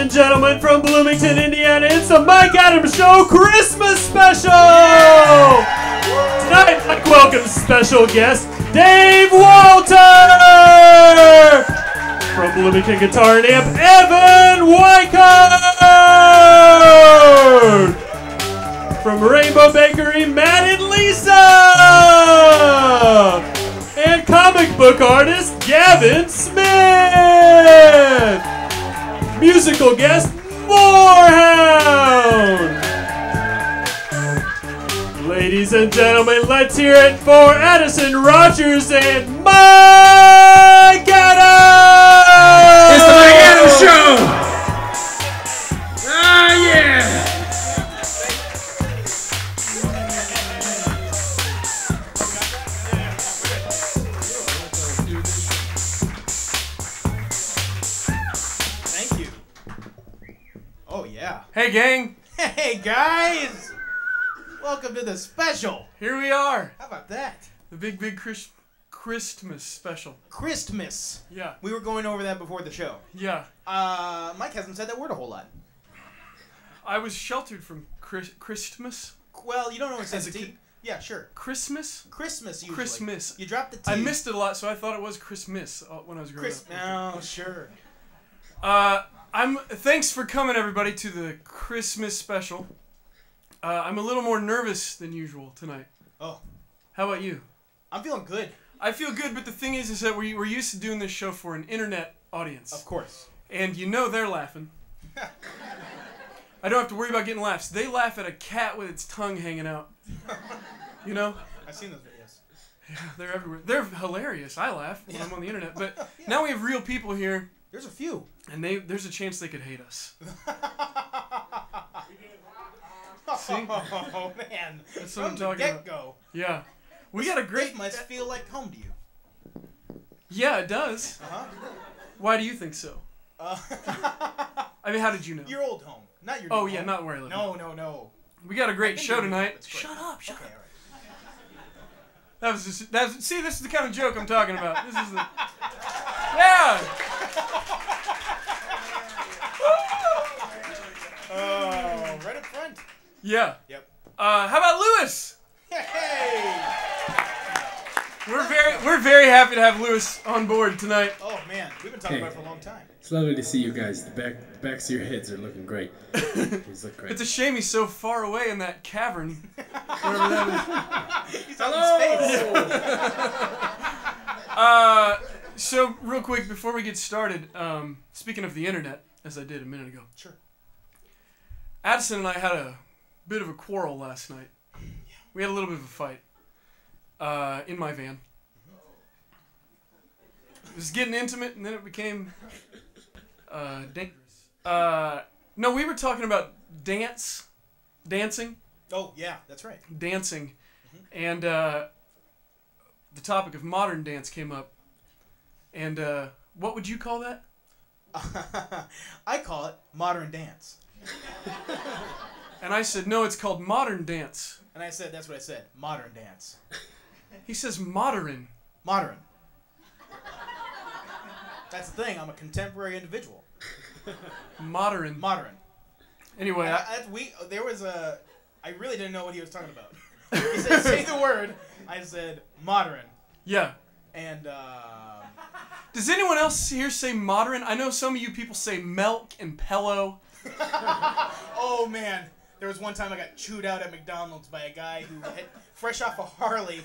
and gentlemen from Bloomington, Indiana, it's the Mike Adams Show Christmas Special! Tonight, Mike welcomes special guest, Dave Walter! From Bloomington Guitar and Amp, Evan Wyckoff! From Rainbow Bakery, Matt and Lisa! And comic book artist, Gavin Smith! Musical guest, Moorhound! Ladies and gentlemen, let's hear it for Addison Rogers and Mike Adams! It's the Mike Adams Show! Ah, yeah! Thank you. Oh, yeah. Hey, gang! Hey, guys! Welcome to the special. Here we are. How about that? The big Christmas special. Christmas. Yeah. We were going over that before the show. Yeah. Mike hasn't said that word a whole lot. I was sheltered from Christmas. Well, you don't always say As a the T. kid. Yeah, sure. Christmas? Christmas, usually. Christmas. You dropped the T. I missed it a lot, so I thought it was Christmas when I was growing Christmas. up. No, sure. Thanks for coming, everybody, to the Christmas special. I'm a little more nervous than usual tonight. Oh. How about you? I'm feeling good. I feel good, but the thing is that we're used to doing this show for an internet audience. Of course. And you know they're laughing. I don't have to worry about getting laughs. They laugh at a cat with its tongue hanging out. You know? I've seen those videos. Yeah, they're everywhere. They're hilarious. I laugh when I'm on the internet. But now we have real people here. There's a few. And there's a chance they could hate us. See? Oh, man. That's what I'm From talking the about. get-go. Yeah. We got a great... This must feel like home to you. Yeah, it does. Uh-huh. Why do you think so? I mean, how did you know? Your old home. Not your Oh, new yeah, home. not where I live. No. We got a great show tonight. It's great. Shut up, shut Okay, up. all right. See, this is the kind of joke I'm talking about. This is the... Yeah! Oh, right up front. Yeah. Yep. How about Lewis? Hey! We're very happy to have Lewis on board tonight. Oh, man. We've been talking about it for a long time. It's lovely to see you guys. The backs of your heads are looking great. These look great. It's a shame he's so far away in that cavern. Wherever that is. He's out in space. So, real quick, before we get started, speaking of the internet, as I did a minute ago. Sure. Addison and I had a bit of a quarrel last night. We had a little bit of a fight in my van. It was getting intimate, and then it became dangerous. No, we were talking about dancing. Oh, yeah, that's right. Dancing. And the topic of modern dance came up. And what would you call that? I call it modern dance. And I said, no, it's called modern dance. And I said, that's what I said, modern dance. He says modern. Modern. That's the thing, I'm a contemporary individual. Modern. Modern. Anyway, I really didn't know what he was talking about. He said, say the word. I said, modern. yeah. And, Does anyone else here say modern? I know some of you people say milk and pillow. oh, man. There was one time I got chewed out at McDonald's by a guy who, fresh off a Harley,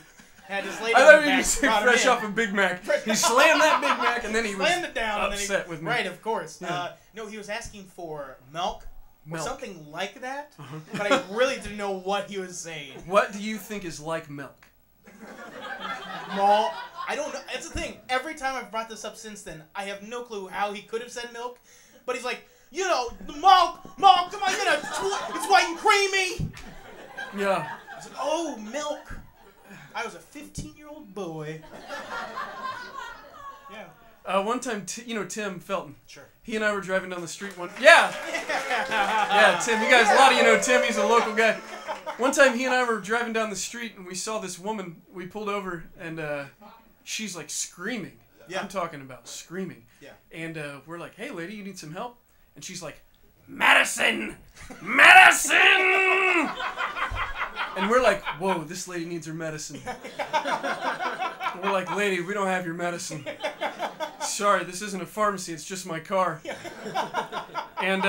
had his lady I on thought the you were back, say brought him fresh in. off a Big Mac. He slammed that Big Mac and then he was Slammed it down upset and then with me. Right, of course. Yeah. No, he was asking for milk or Milk. something like that, but I really didn't know what he was saying. What do you think is like milk? Malt. I don't know. It's the thing. Every time I've brought this up since then, I have no clue how he could have said milk, but he's like, you know, the milk, come on, it's white and creamy. Yeah. I said, oh, milk. I was a 15-year-old boy. Yeah. One time, Tim Felton. Sure. He and I were driving down the street one... Yeah! Yeah, Tim. You guys, a lot of you know Tim. He's a local guy. One time, he and I were driving down the street, and we saw this woman. We pulled over, and she's, like, screaming. Yeah. I'm talking about screaming. Yeah. And we're like, hey, lady, you need some help? And she's like, Madison! Madison! And we're like, whoa, this lady needs her medicine. And we're like, lady, we don't have your medicine. Sorry, this isn't a pharmacy, it's just my car. And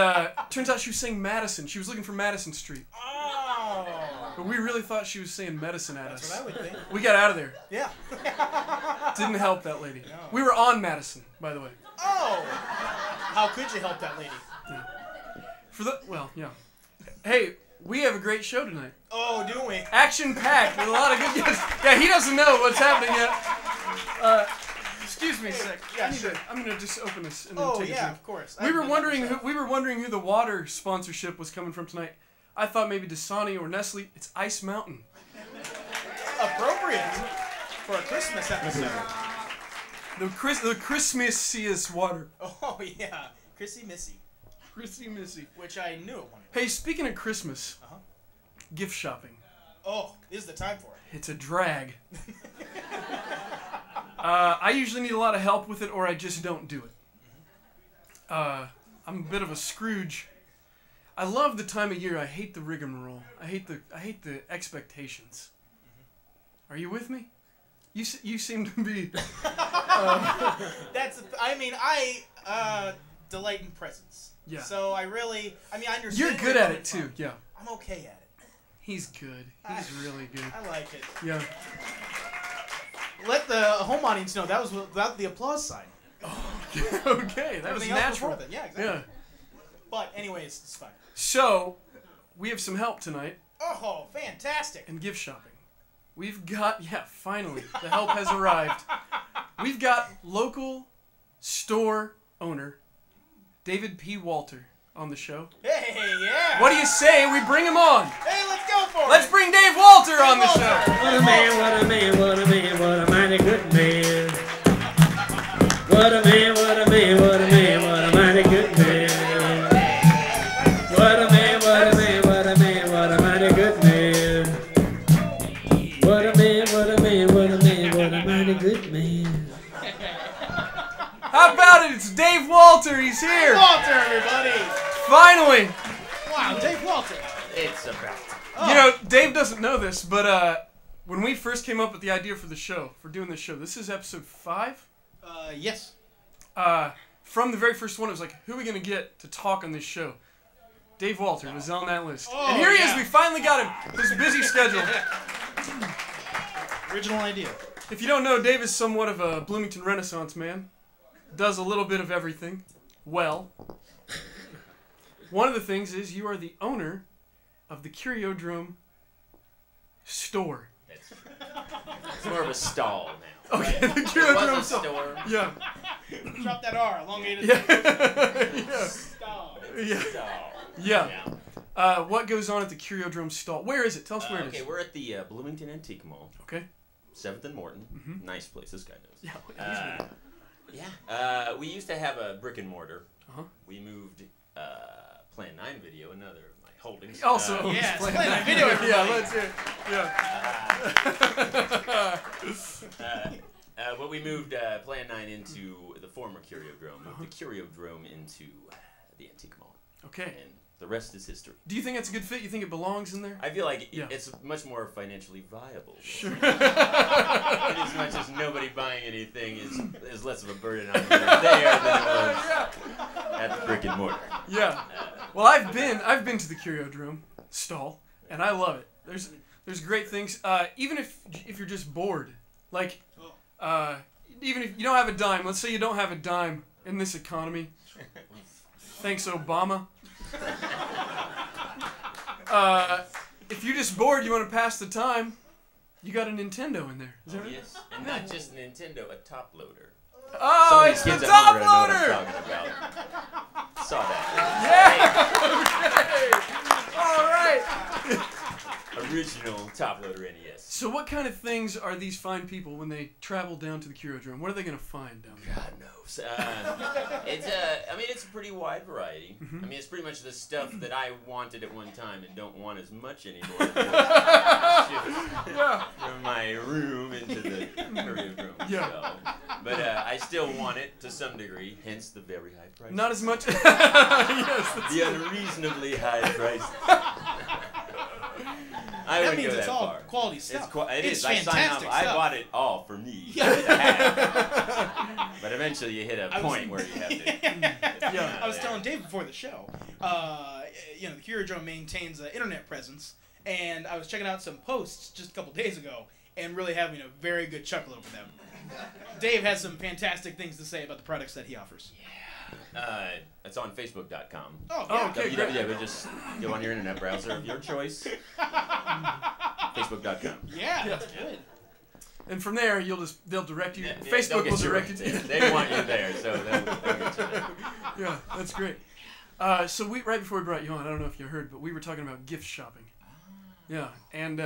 turns out she was saying Madison. She was looking for Madison Street. Oh. But we really thought she was saying medicine at us. That's what I would think. We got out of there. Yeah. Didn't help that lady. No. We were on Madison, by the way. Oh. How could you help that lady? Yeah. Hey, we have a great show tonight. Oh, do we? Action-packed with a lot of good guests. Yeah, he doesn't know what's happening yet. Excuse me a sec. Yeah, I'm gonna just open this and then take a yeah, drink. of course. We were wondering who the water sponsorship was coming from tonight. I thought maybe Dasani or Nestle. It's Ice Mountain. Appropriate for a Christmas episode. The Christmasiest water. Oh yeah, Chrissy Missy. Chrissy Missy. Which I knew at one point. Hey, speaking of Christmas, gift shopping. Oh, this is the time for it. It's a drag. I usually need a lot of help with it, or I just don't do it. I'm a bit of a Scrooge. I love the time of year. I hate the rigmarole. I hate the expectations. Are you with me? You seem to be. I delight in presents. Yeah. So I understand. You're good at it too. Yeah. I'm okay at it. He's good. He's really good. I like it. Yeah. Let the home audience know that was without the applause sign. Okay, that was natural. Yeah, exactly. Yeah. But anyways, it's fine. So, we have some help tonight. Oh, fantastic. In gift shopping. We've got, finally, the help has arrived. We've got local store owner David P. Walter on the show. Hey, yeah. What do you say we bring him on? Hey, let's go for it. Let's bring Dave Walter on the show. What a man, what a man, what a man, what a mighty good man. What a man, what a man, what a man, what a mighty good man. What a man, what a man, what a man, what a mighty good man. What a man, what a man, what a man, what a mighty good man. How about it? It's Dave Walter. He's here. Dave Walter, everybody. Finally. Wow, Dave Walter. It's about. Oh. You know, Dave doesn't know this, but when we first came up with the idea for the show, for doing this show, this is episode 5. Yes. From the very first one, it was like, who are we going to get to talk on this show? Dave Walter was on that list. Oh, and here he is. yeah. We finally got him. His busy schedule. Original idea. If you don't know, Dave is somewhat of a Bloomington Renaissance man. Does a little bit of everything. Well, one of the things is you are the owner of the Curiodrome store. It's more of a stall now. Okay, the It Curiodrome was a store. store. Yeah. Drop that R, elongated. Yeah. Yeah. Stall. Yeah. Stall. Yeah. What goes on at the Curiodrome stall? Where is it? Tell us where it is. Okay, we're at the Bloomington Antique Mall. Okay. 7th and Morton. Mm-hmm. Nice place. This guy knows. Yeah. Yeah. We used to have a brick and mortar. Uh-huh. We moved Plan 9 Video, another of my holdings. Also, Yeah, Plan explain 9 that video, everybody. Yeah, let's hear it. Yeah. Well, we moved Plan 9 into the former Curiodrome. Moved the Curiodrome into the Antique Mall. Okay. And the rest is history. Do you think it's a good fit? You think it belongs in there? I feel like Yeah. it's much more financially viable. Sure. As much as nobody buying anything is less of a burden on me there than it was at the brick and mortar. Yeah. Well, I've been to the Curiodrome stall, and I love it. There's great things. Even if you're just bored, like, even if you don't have a dime. Let's say you don't have a dime in this economy. Thanks, Obama. If you're just bored, you want to pass the time, you got a Nintendo in there. Is that right? Yes, and not just Nintendo, a top loader. Oh, Some of it's these the kids at home top are gonna know loader! what I'm talking about. Saw that. Yeah! Okay! All right! Original top loader NES. So what kind of things are these fine people when they travel down to the Curiodrome? What are they going to find down there? God knows. It's a pretty wide variety. Mm-hmm. I mean, it's pretty much the stuff that I wanted at one time and don't want as much anymore. Yeah. From my room into the Curiodrome. Yeah. But I still want it to some degree, hence the very high price. Not as much. Yes, that's The unreasonably high price. I That wouldn't means go it's that all far. quality stuff. It It's is. I signed up. fantastic I stuff. bought it all for me. to have. But eventually you hit a point where you have to. Yeah. I was telling Dave before the show, the Curio Drone maintains an internet presence, and I was checking out some posts just a couple days ago, and really having a very good chuckle over them. Dave has some fantastic things to say about the products that he offers. It's on Facebook.com. Oh, Oh, yeah. okay, great. www. Just go on your internet browser of your choice. Facebook.com. Yeah, that's good. And from there, they'll direct you. Yeah, Facebook they'll will get you direct right you to. there. They want you there, so they'll get you there. Yeah, that's great. So right before we brought you on, I don't know if you heard, but we were talking about gift shopping. Yeah, and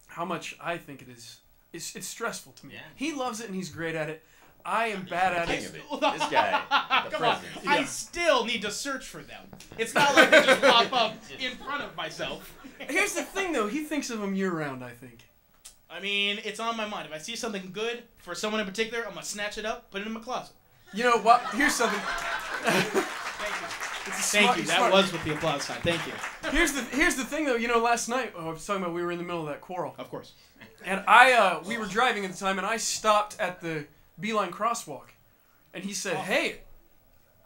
how much I think it is. It's stressful to me. Yeah. He loves it and he's great at it. I am bad at King it. of it. This guy, the Come on. president. I still need to search for them. It's not like they just pop up in front of myself. Here's the thing, though. He thinks of them year-round, I think. I mean, it's on my mind. If I see something good for someone in particular, I'm going to snatch it up, put it in my closet. You know what? Here's something. Thank you. That was with the applause sign. Thank you. Here's the thing, though. You know, last night I was talking about we were in the middle of that quarrel, Of course. and we were driving at the time, and I stopped at the Beeline crosswalk, and he said, "Hey,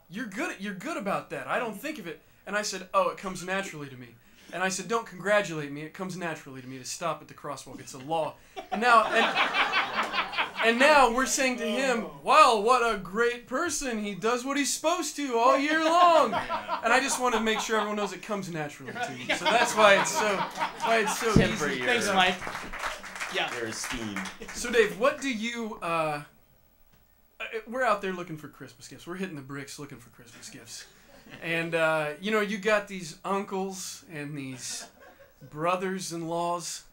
you're good about that. I don't think of it." And I said, "Oh, it comes naturally to me." And I said, "Don't congratulate me. It comes naturally to me to stop at the crosswalk. It's a law." And now we're saying to him, "Wow, what a great person. He does what he's supposed to all year long." And I just want to make sure everyone knows it comes naturally to me. So that's why it's so Temper easy. your- Thanks, Mike. Yeah. Your esteem. So Dave, what do you? We're out there looking for Christmas gifts. We're hitting the bricks looking for Christmas gifts. And, you got these uncles and these brothers-in-laws,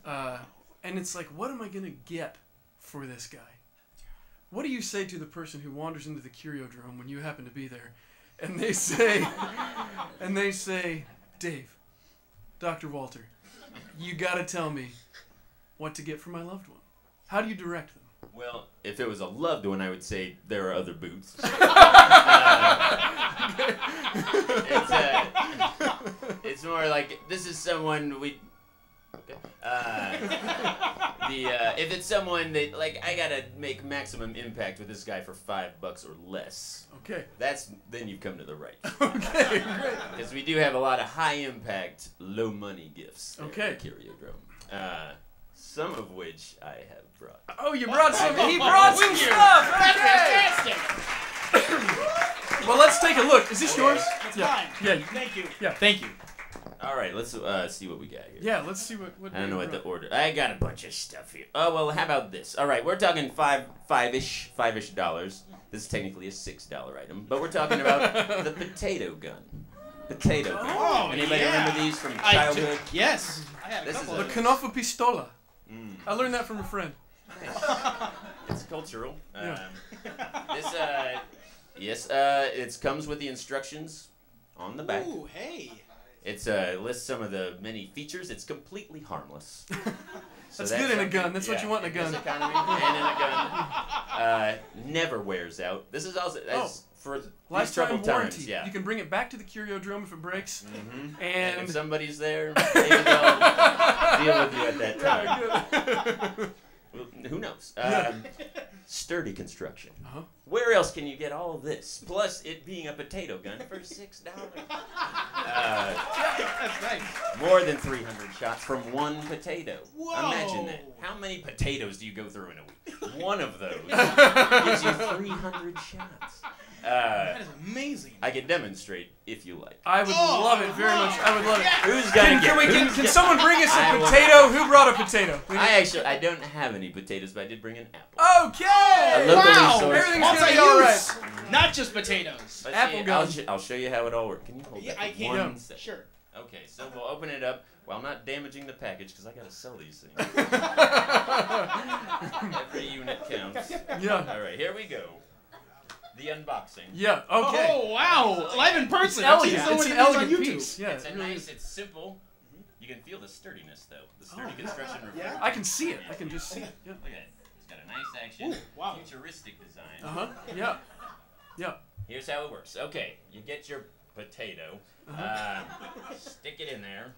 and it's like, what am I going to get for this guy? What do you say to the person who wanders into the Curiodrome when you happen to be there, and they say, Dave, Dr. Walter, you got to tell me what to get for my loved one. How do you direct them? Well, if it was a loved one, I would say there are other boots. It's more like this is someone we. Okay. If it's someone that I gotta make maximum impact with this guy for $5 or less. Okay. Then you've come to the right. Okay, great. Because we do have a lot of high impact, low money gifts. Okay. At the Curiodrome. Some of which I have brought. Oh, you brought some. He Oh, brought some with you. stuff. That's Okay. fantastic. Well, let's take a look. Is this yours? That's Yeah. fine. Yeah. Thank you. Yeah. Thank you. All right, let's see what we got here. Yeah. Let's see what. I don't know what Dave the order. I got a bunch of stuff here. Oh well, how about this? All right, we're talking five-ish dollars. This is technically a $6 item, but we're talking about the potato gun. Potato gun. Oh, Anybody yeah. remember these from I childhood? Yes. I had a This is couple brought. of The those. Knopf Pistola. Mm. I learned that from a friend. Nice. It's cultural. Yeah. It comes with the instructions on the back. Ooh, hey. It lists some of the many features. It's completely harmless. So That's good in a something- gun. That's what you want in a gun. this economy and in a gun. Never wears out. This is also for these Lifetime troubled warranty. times. Yeah. You can bring it back to the Curiodrome if it breaks. Mm-hmm. And if somebody's there, maybe they'll deal with you at that time. Yeah, good. Well, who knows? Sturdy construction. Uh-huh. Where else can you get all of this? Plus, it being a potato gun for $6. That's nice. More than 300 shots from one potato. Whoa. Imagine that. How many potatoes do you go through in a week? One of those gives you 300 shots. That is amazing. I can demonstrate if you like. I would love it very much. I would love it. Who's gonna Can someone bring us a potato? Who brought a potato? I don't have any potatoes, but I did bring an apple. Okay. A locally Wow. sourced- Everything's gonna be all right. Multi-use. Not just potatoes. But Apple gun. I'll show you how it all works. Can you hold Yeah, that I for can. one Yeah. second? Sure. Okay, so we'll open it up while not damaging the package because I gotta sell these things. Every unit counts. Yeah. All right, here we go. The unboxing. Yeah. Okay. Oh, wow. Live in person. It's I've elegant. seen so It's many an videos on elegant YouTube. piece. Yeah. It's it a really nice. is. It's simple. You can feel the sturdiness though. The sturdy Oh. construction. Yeah. I can see it. I can just see it. Yeah. Look at it. It's got a nice action, wow. futuristic design. Yeah. Yeah. Here's how it works. Okay, you get your potato, stick it in there.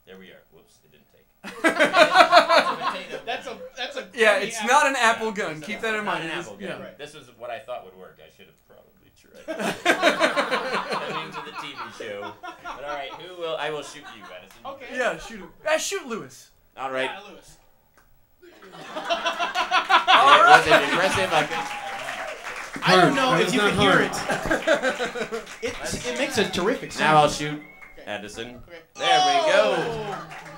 There we are. Whoops, it didn't take. That's a Yeah, it's not an apple gun. Keep that in mind. Not an apple gun. Yeah. Right. This was what I thought would work. I should have probably tried. Coming to the TV show. But all right, who will? I will shoot you, Addison. Okay. Yeah, shoot him. Shoot Lewis. All right. Yeah, Lewis. Was it aggressive? I don't know That if was you not can hear hard. it. It makes a terrific sound. Now I'll shoot Addison. Okay. There we go.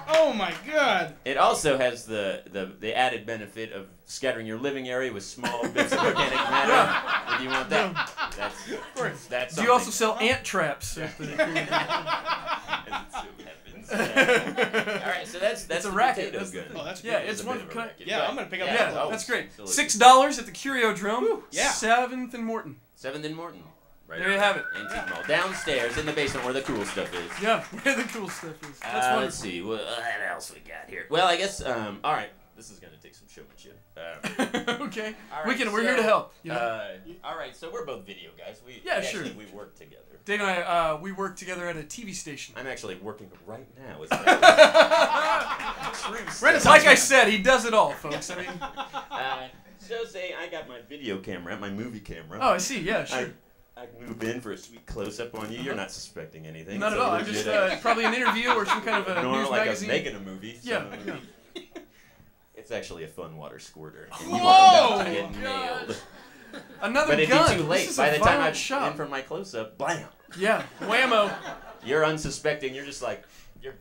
Oh my God. It also has the added benefit of scattering your living area with small bits of organic matter. If you want that, that's Do you also sell ant traps? As it so happens. All right, so that's It's a the racket. potato That's gun. Oh, that's Yeah, great. it's a one. bit of a Can I- racket. Yeah, Right. I'm gonna pick up Yeah, that one. that's great. Absolutely. $6 at the Curiodrome. yeah. 7th and Morton. 7th and Morton. Right There you have it. Antique Mall. Downstairs in the basement where the cool stuff is. Yeah, where the cool stuff is. That's Let's wonderful. see. What else we got here? Well, I guess. All right. This is gonna take some showmanship. Okay. All right, We're here to help. You know? all right. So we're both video guys. We Sure. actually, we work together. Dave and I, we work together at a TV station. I'm actually working right now. As Like I said, he does it all, folks. I mean, so say I got my video camera, my movie camera. oh, I see. Yeah, sure. I move in for a sweet close-up on you. You're not suspecting anything. Not at So all. we're I'm just good. probably an interview or some kind of a Normal, news like magazine. making a movie. Yeah, so- yeah. It's actually a fun water squirter. And you Whoa! are about to get Oh, nailed. Another But it'd gun. be too This late. is By a the time violent I'm shop. in for my close-up, blam! Yeah, whammo. You're unsuspecting. You're just like, you're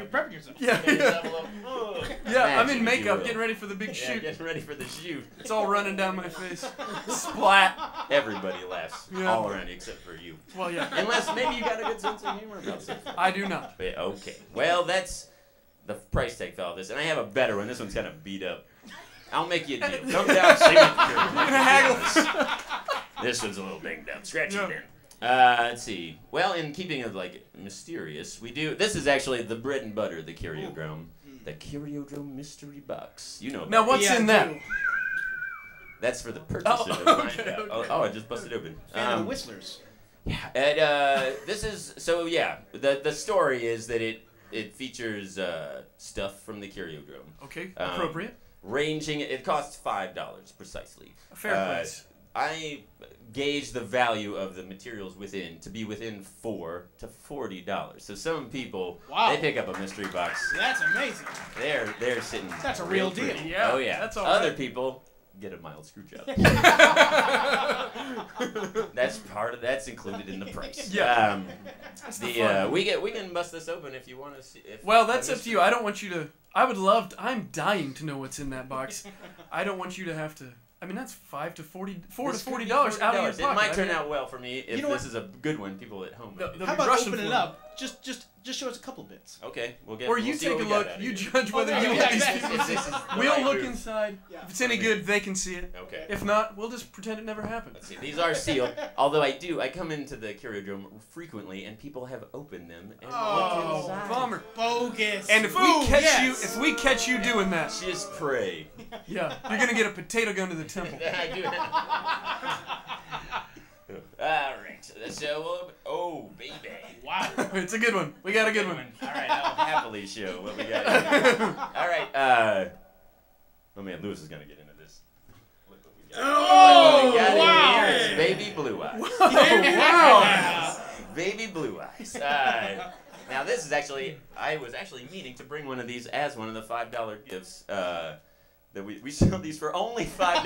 prepping yourself. Yeah, yeah. I'm in makeup, getting ready for the big Yeah, shoot. getting ready for the shoot. It's all running down my face. Splat. Everybody laughs Yeah. all around you except for you. Well, yeah. Unless maybe you got a good sense of humor about something. I do not. But, okay. Well, that's the price tag for all this. And I have a better one. This one's kind of beat up. I'll make you a deal. Come down, see me. Haggle. This one's a little banged up. Scratchy Yeah. then. Let's see. Well, in keeping of like mysterious, we do. This is actually the bread and butter, the Curiodrome. The Curiodrome mystery box. You know about Now, it. what's in that? That's for the purchase Oh, of it. okay, okay. Oh, I just busted open. Fan of the Whistlers. Yeah. And, this is so. Yeah. The story is that it features stuff from the Curiodrome. Okay, appropriate. Ranging, it costs $5 precisely. A fair price. I gauge the value of the materials within to be within $4 to $40. So some people, Wow. they pick up a mystery box. That's amazing. They're sitting. That's a real deal. pretty. Yeah, Oh yeah. that's all Other right. people get a mild screw job. That's included in the price. Yeah. the fun. We can bust this open if you want to see. Well, that's up to you. I don't want you to. I would love. I'm dying to know what's in that box. I don't want you to have to. I mean, that's $4 to $40 out of your pocket. It might turn I mean, out well for me if You know this what? is a good one. People at home. They'll- maybe. they'll How be about rushing opening for it up? Just show us a couple bits. Okay, we'll get. Or we'll you see take what a we got look. out of You here. judge whether yeah, you yeah, want these exactly. people. This is the We'll right look move. inside. Yeah. If it's any good, they can see it. Okay. If not, we'll just pretend it never happened. Let's see. These are sealed. Although I come into the Curiodrome frequently, and people have opened them and looked Oh, inside. bummer. Bogus. And if Boom, we catch you doing that, Just pray. yeah, you're gonna get a potato gun to the temple. I do All right. So, oh baby. Wow. It's a good one. We got a good one. All right. I'll happily show what we got here. All right. Oh man, Lewis is gonna get into this. Look what we got. Oh, What we got in wow. here is baby blue eyes. Wow. Baby blue eyes. Now this is actually, I was actually meaning to bring one of these as one of the $5 gifts. That we sell these for only $5.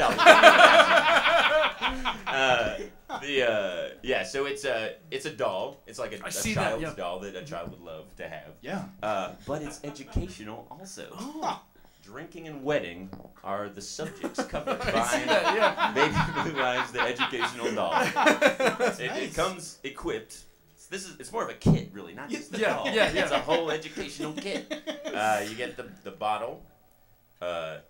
Yeah, so it's a doll. It's like a see that, child's yeah. doll that a child would love to have. Yeah. But it's educational also. Oh. Drinking and wedding are the subjects covered I see by that, yeah. Baby Blue Eyes, the educational doll. It nice. comes equipped. It's more of a kit, really, not just the Yeah, doll. yeah, yeah. It's a whole educational kit. You get the bottle, the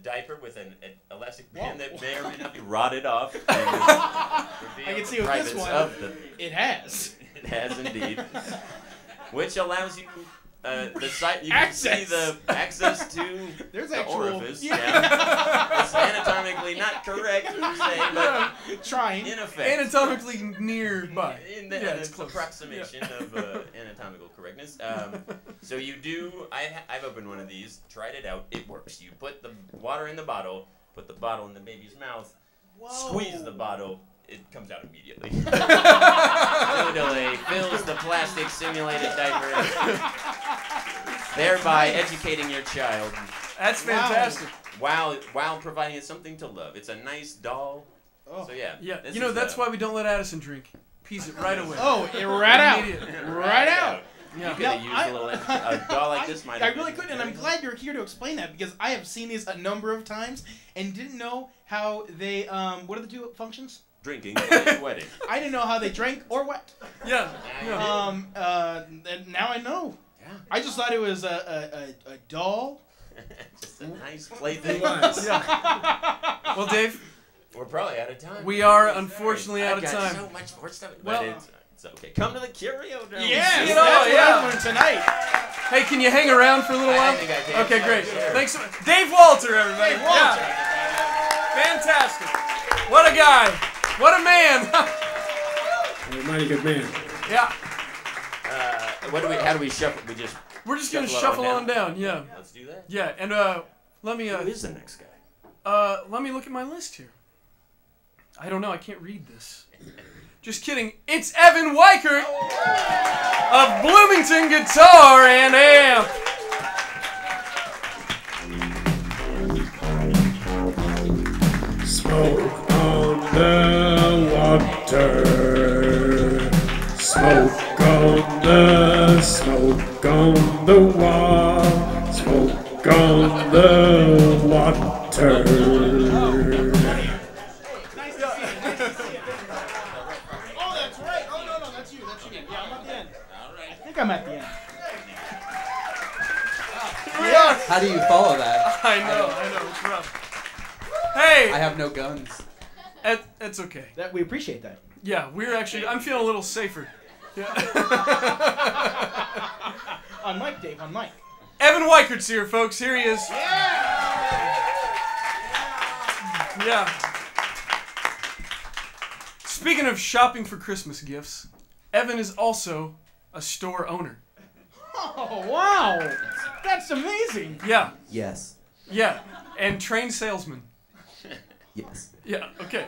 diaper with an elastic band that may or may not be rotted off. And I can see the with this privates one, of the it has. it has indeed. Which allows you the site you can see Access. the access to There's the actual. orifice. Yeah. Yeah. It's per se, but Trying. in effect. Anatomically nearby. In the, Yeah, it's the close. approximation of anatomical correctness. So you do. I've opened one of these, tried it out. It works. You put the water in the bottle, put the bottle in the baby's mouth, squeeze the bottle. It comes out immediately. Literally fills the plastic simulated diaper, thereby educating your child. That's fantastic. While providing it something to love. It's a nice doll. Oh. So yeah. Yeah, this you know, is, that's why we don't let Addison drink. Pees it right away. Oh, right out. Immediate. Right out. Yeah. You could have used a doll like this. I really couldn't, and I'm glad you're here to explain that because I have seen these a number of times and didn't know how they. What are the two functions? Drinking and wedding. I didn't know how they drank or wet. Yeah. And now I know. Yeah. I just thought it was a doll. Just a nice plaything. Yeah. Well, Dave, We're probably out of time. we are unfortunately out of I've got time. so much more stuff, but Well- it's okay. Come to the Curio Dome. Yes, You know, that's what yeah. I learned tonight. Hey, can you hang around for a little I while? think I can. Okay, great. Sure. Thanks so much. Dave Walter, everybody. Dave Walter. Yeah. Fantastic. What a guy. What a man. You're a mighty good man. Yeah. How do we shuffle? We just We're just going to Shuffle shuffle on on down. Yeah. let's do that. Yeah, and let me Who is the next guy? let me look at my list here. I don't know. I can't read this. Just kidding. It's Evan Weichert of Bloomington Guitar and Amp. Smoke on the water. Smoke on the wall. Smoke on the water. Nice to see you. Nice to see you. Oh, that's right. Oh, no, that's you. That's you. Yeah, I'm at the end. I think I'm at the end. How do you follow that? I know. It's rough. Hey, I have no guns. it's okay. We appreciate that. Yeah, I'm feeling a little safer. Yeah. On mic, Dave. On mic. Evan Weichert's here, folks. Here he is. Yeah. Speaking of shopping for Christmas gifts, Evan is also a store owner. Oh, wow. That's amazing. Yeah, Yes. yeah. And trained salesman. Yes. Yeah, okay.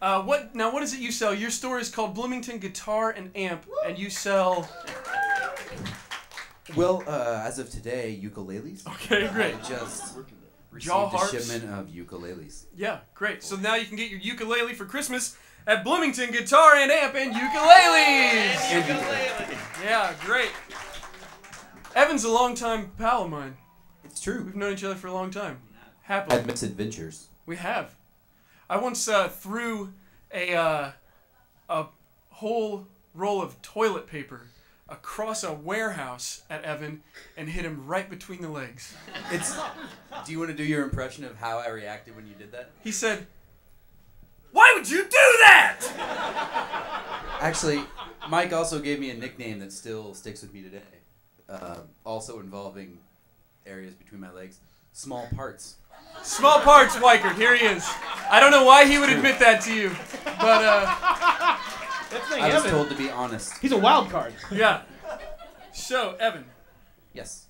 What is it you sell? Your store is called Bloomington Guitar and Amp, and you sell... Well, as of today, ukuleles. Okay, great. I just Jaw received a harps. shipment of ukuleles. Yeah, great. So now you can get your ukulele for Christmas at Bloomington Guitar and Amp and Ukuleles! And ukuleles. Yeah, great. Evan's a longtime pal of mine. It's true. We've known each other for a long time. Happily. Had mixed adventures. We have. I once threw a whole roll of toilet paper across a warehouse at Evan and hit him right between the legs. Do you want to do your impression of how I reacted when you did that? He said, "Why would you do that?" Actually, Mike also gave me a nickname that still sticks with me today. Also involving areas between my legs. Small parts. Small parts, Weichert. Here he is. I don't know why he would admit that to you, but That's the thing, I was Evan. told to be honest. He's a wild card. yeah. So, Evan, Yes.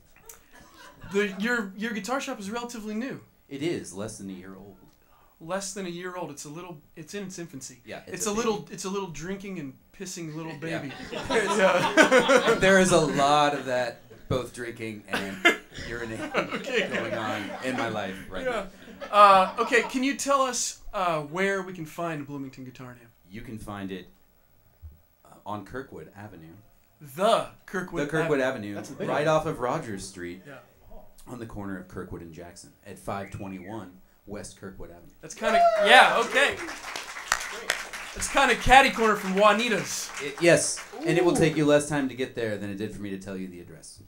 your guitar shop is relatively new. It is less than a year old. Less than a year old. It's in its infancy. Yeah, It's a a little drinking and pissing little baby. Yeah. There is a lot of that, both drinking and urinating, going on in my life right now. Okay, can you tell us where we can find Bloomington Guitar and Amp? You can find it on Kirkwood Avenue. The Kirkwood Avenue, That's the big right one. off of Rogers Street, Yeah. on the corner of Kirkwood and Jackson, at 521 West Kirkwood Avenue. That's kind of, yeah, okay. It's kind of catty corner from Juanita's. Yes, and it will take you less time to get there than it did for me to tell you the address.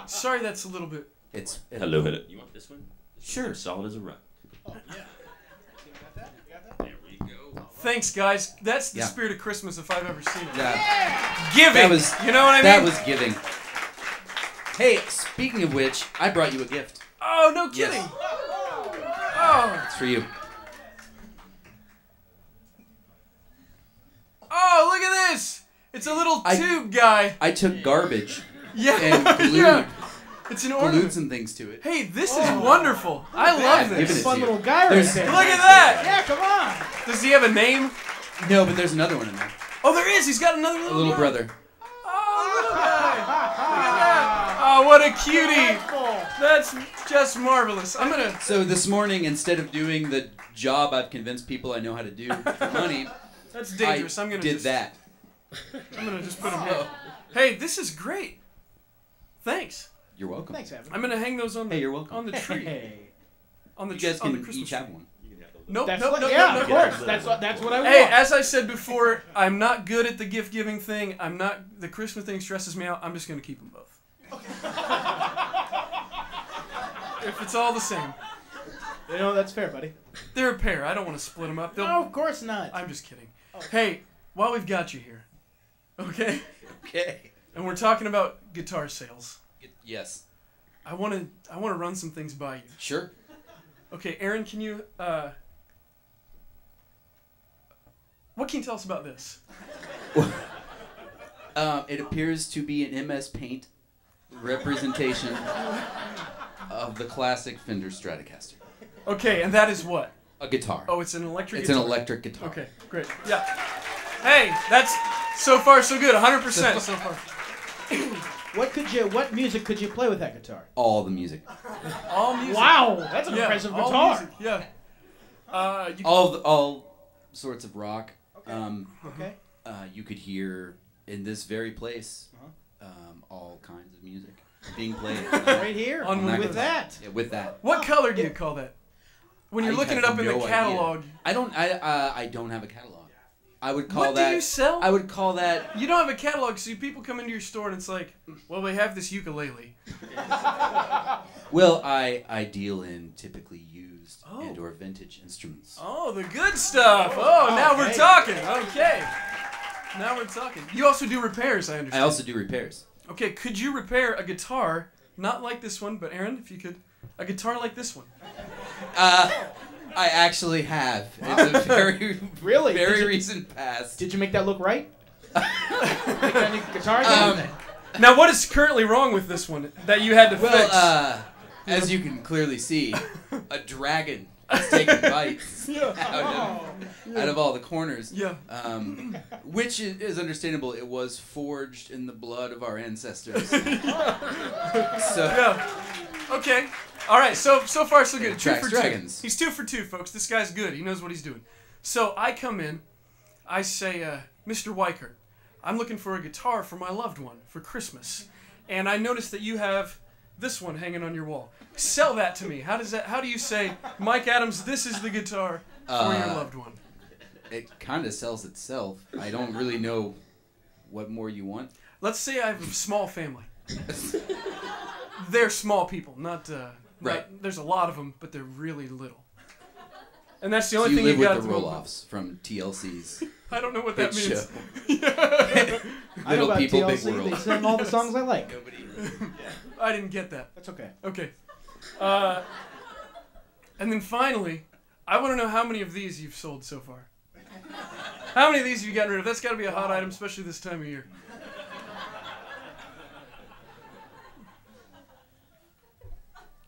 Sorry, that's a little bit. Hello. You want this one? Sure. Solid as a rock. Oh, yeah. There we go. Thanks, guys. That's the Yeah. spirit of Christmas if I've ever seen it. Yeah, Giving. that was. You know what I mean? That was giving. Hey, speaking of which, I brought you a gift. Oh, no kidding. Yes. Oh, It's for you. It's a little tube guy. I took garbage Yeah. and glued, Yeah. It's an ornament. glued some things to it. Hey, this is wonderful. I love I've given this. it Fun to you. little guy right There's- there. Look at that. Yeah, come on. Does he have a name? No, but there's another one in there. Oh, there is. He's got another A little little guy. brother. Oh, little guy. Look at that. Oh, what a cutie. That's just marvelous. I'm going to... So this morning, instead of doing the job I've convinced people I know how to do for money, That's dangerous. I'm going to did just... that. I'm going to just put him here. Hey, this is great. Thanks. You're welcome. Thanks, Evan. I'm going to hang those on the, Hey, you're welcome. on the tree. Hey. On the You guys on the can Christmas each have tree. one. Nope, That's nope, what, nope, yeah, nope, of nope. course. That's what I want. Hey, as I said before, I'm not good at the gift giving thing. I'm not. The Christmas thing stresses me out. I'm just gonna keep them both. If it's all the same, You know, that's fair, buddy. they're a pair. I don't want to split them up. They'll, No, of course not. I'm just kidding. Hey, while we've got you here, okay, Okay. and we're talking about guitar sales, Yes. I want to run some things by you. Sure. Okay, Aaron, can you what can you tell us about this? It appears to be an MS Paint representation of the classic Fender Stratocaster. Okay, and that is what? A guitar. Oh, it's an electric It's guitar. an electric guitar. Okay, great. Yeah. Hey, that's so far so good. 100% so far. What music could you play with that guitar? All the music. All music. Wow, that's an Yeah, impressive all guitar. music, yeah. You, All sorts of rock. Okay. You could hear in this very place all kinds of music being played. Right here. On that with guitar. that. Yeah, with that. what color do you call that? When you're I looking it have up in no the idea. catalog. I don't have a catalog. I would call What that. do you sell? I would call that. You don't have a catalog, so people come into your store and it's like, well, they have this ukulele. Well, I deal in typically used Oh. and or vintage instruments. Oh, the good stuff. Oh, now we're okay. talking. Okay. Now we're talking. You also do repairs, I understand. I also do repairs. Okay, could you repair a guitar, not like this one, but Aaron, if you could, a guitar like this one? I actually have. It's a very, Really? very Did you- recent past. Did you make that look right? Make that new guitar again? Now, what is currently wrong with this one that you had to fix? Well, as you can clearly see, a dragon is taking bites out of all the corners. Yeah. Which is understandable. It was forged in the blood of our ancestors. So Yeah. Okay. All right. So far so good. It 2 attracts for 2. dragons. He's 2 for 2, folks. This guy's good. He knows what he's doing. So I come in. I say, Mr. Weichert, I'm looking for a guitar for my loved one for Christmas, and I noticed that you have this one hanging on your wall. Sell that to me. How do you say, Mike Adams, this is the guitar for your loved one? it kind of sells itself. I don't really know what more you want. Let's say I have a small family. They're small people, not Right. there's a lot of them, but they're really little. And that's the So only you thing live you got with at the the moment. roll-offs from TLC's I don't know what hit that means. show. I know Little about People, TLC. Big World. They sing all the songs I like. I didn't get that. That's okay. Okay. And then finally, I want to know how many of these you've sold so far. How many of these have you gotten rid of? That's got to be a hot item, especially this time of year.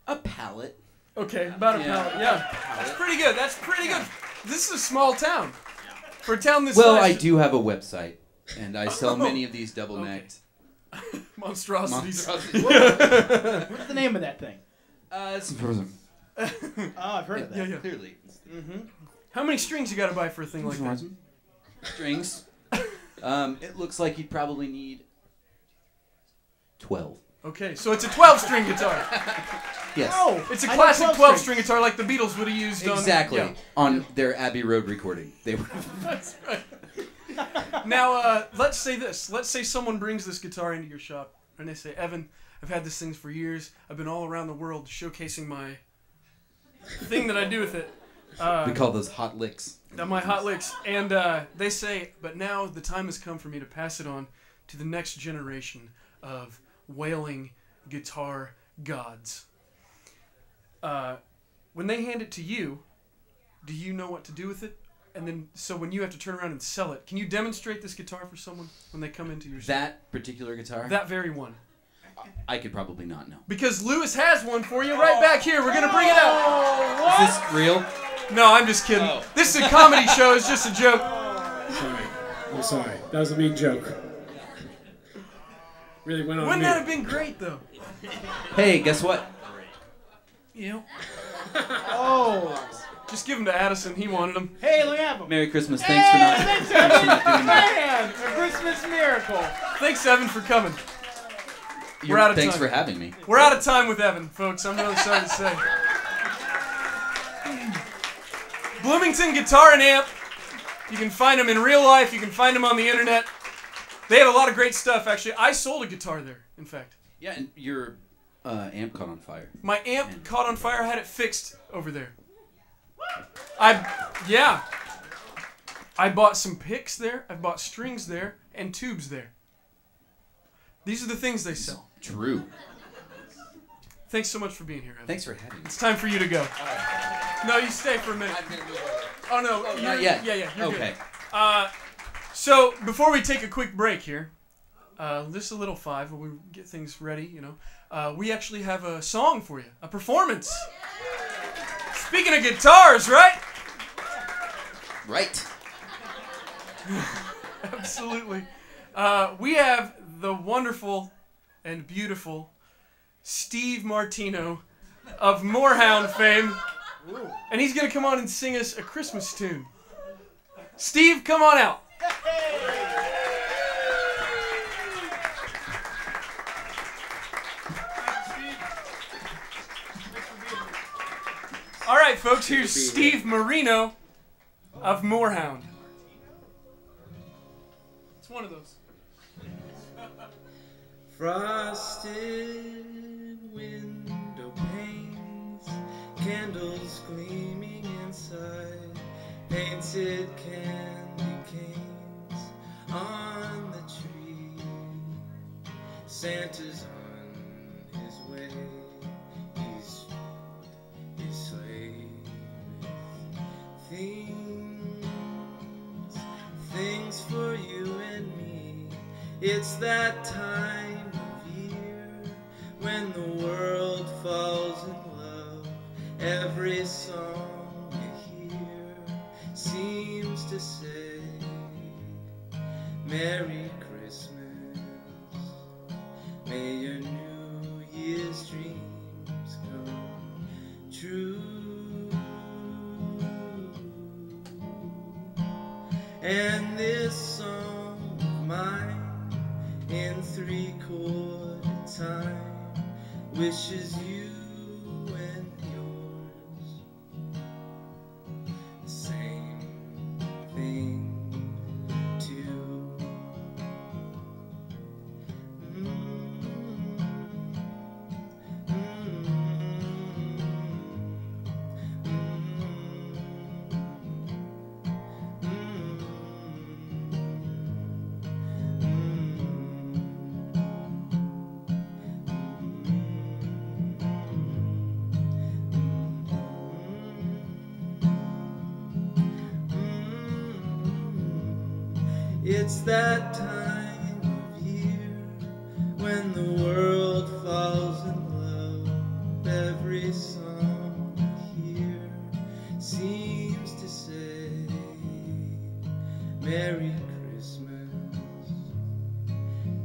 A pallet. Okay, about a Yeah. pallet. Yeah. That's pretty good. That's pretty good. This is a small town. For a town this Well, size. I do have a website, and I sell many of these double-necked Monstrosities. monstrosities. What's the name of that thing? It's Oh, I've heard of that. Yeah, yeah. clearly. How many strings you got to buy for a thing like that? Strings. It looks like you'd probably need 12. Okay, so it's a 12-string guitar. Yes. Oh, It's a I know classic 12 12-string strings. guitar like the Beatles would have used on... Exactly. Yeah. On their Abbey Road recording. They were. That's right. Now, let's say this. Let's say someone brings this guitar into your shop, and they say, Evan, I've had this thing for years. I've been all around the world showcasing my thing that I do with it. We call those hot licks. My hot licks. And they say, but now the time has come for me to pass it on to the next generation of wailing guitar gods. When they hand it to you, do you know what to do with it? And then, so when you have to turn around and sell it, can you demonstrate this guitar for someone when they come into your store? That particular guitar? That very one. I could probably not know. Because Lewis has one for you right back here. We're going to bring it out. Is this real? No, I'm just kidding. Oh. This is a comedy show. It's just a joke. Sorry. I'm sorry. That was a mean joke. Really went on Wouldn't me. that have been great, though? Hey, guess what? You know? Oh. Just give them to Addison. He wanted them. Hey, let me have them. Merry Christmas. Thanks for not doing that. Man, a Christmas miracle. Thanks, Evan, for coming. We're out of Thanks time. for having me. We're out of time with Evan, folks. I'm really sorry to say. Bloomington Guitar and Amp. You can find them in real life. You can find them on the internet. They have a lot of great stuff, actually. I sold a guitar there, in fact. Yeah, and your amp caught on fire. My amp caught on fire. I had it fixed over there. I bought some picks there. I bought strings there and tubes there. These are the things they sell. True. Thanks so much for being here, Evan. Thanks for having me. It's time for you to go. No, you stay for a minute. Oh, no. Not yet. Yeah, you're okay. good. So, before we take a quick break here, just a little 5 while we get things ready, you know, we actually have a song for you, a performance. Speaking of guitars, right? Right. Absolutely. We have the wonderful and beautiful Steve Martino of Moorhound fame. And he's going to come on and sing us a Christmas tune. Steve, come on out. All right, folks, here's Steve Marino of Moorhound. It's one of those. Frosted window panes, candles gleaming inside, painted candy canes on the tree. Santa's on his way, he's his sleigh with things for you and me. It's that time of year when the world falls in love. Every song you hear seems to say Merry Christmas. May your New Year's dreams come true. And this song of mine in 3/4 time wishes you and yours the same thing too. It's that time of year when the world falls in love. Every song you hear seems to say Merry Christmas.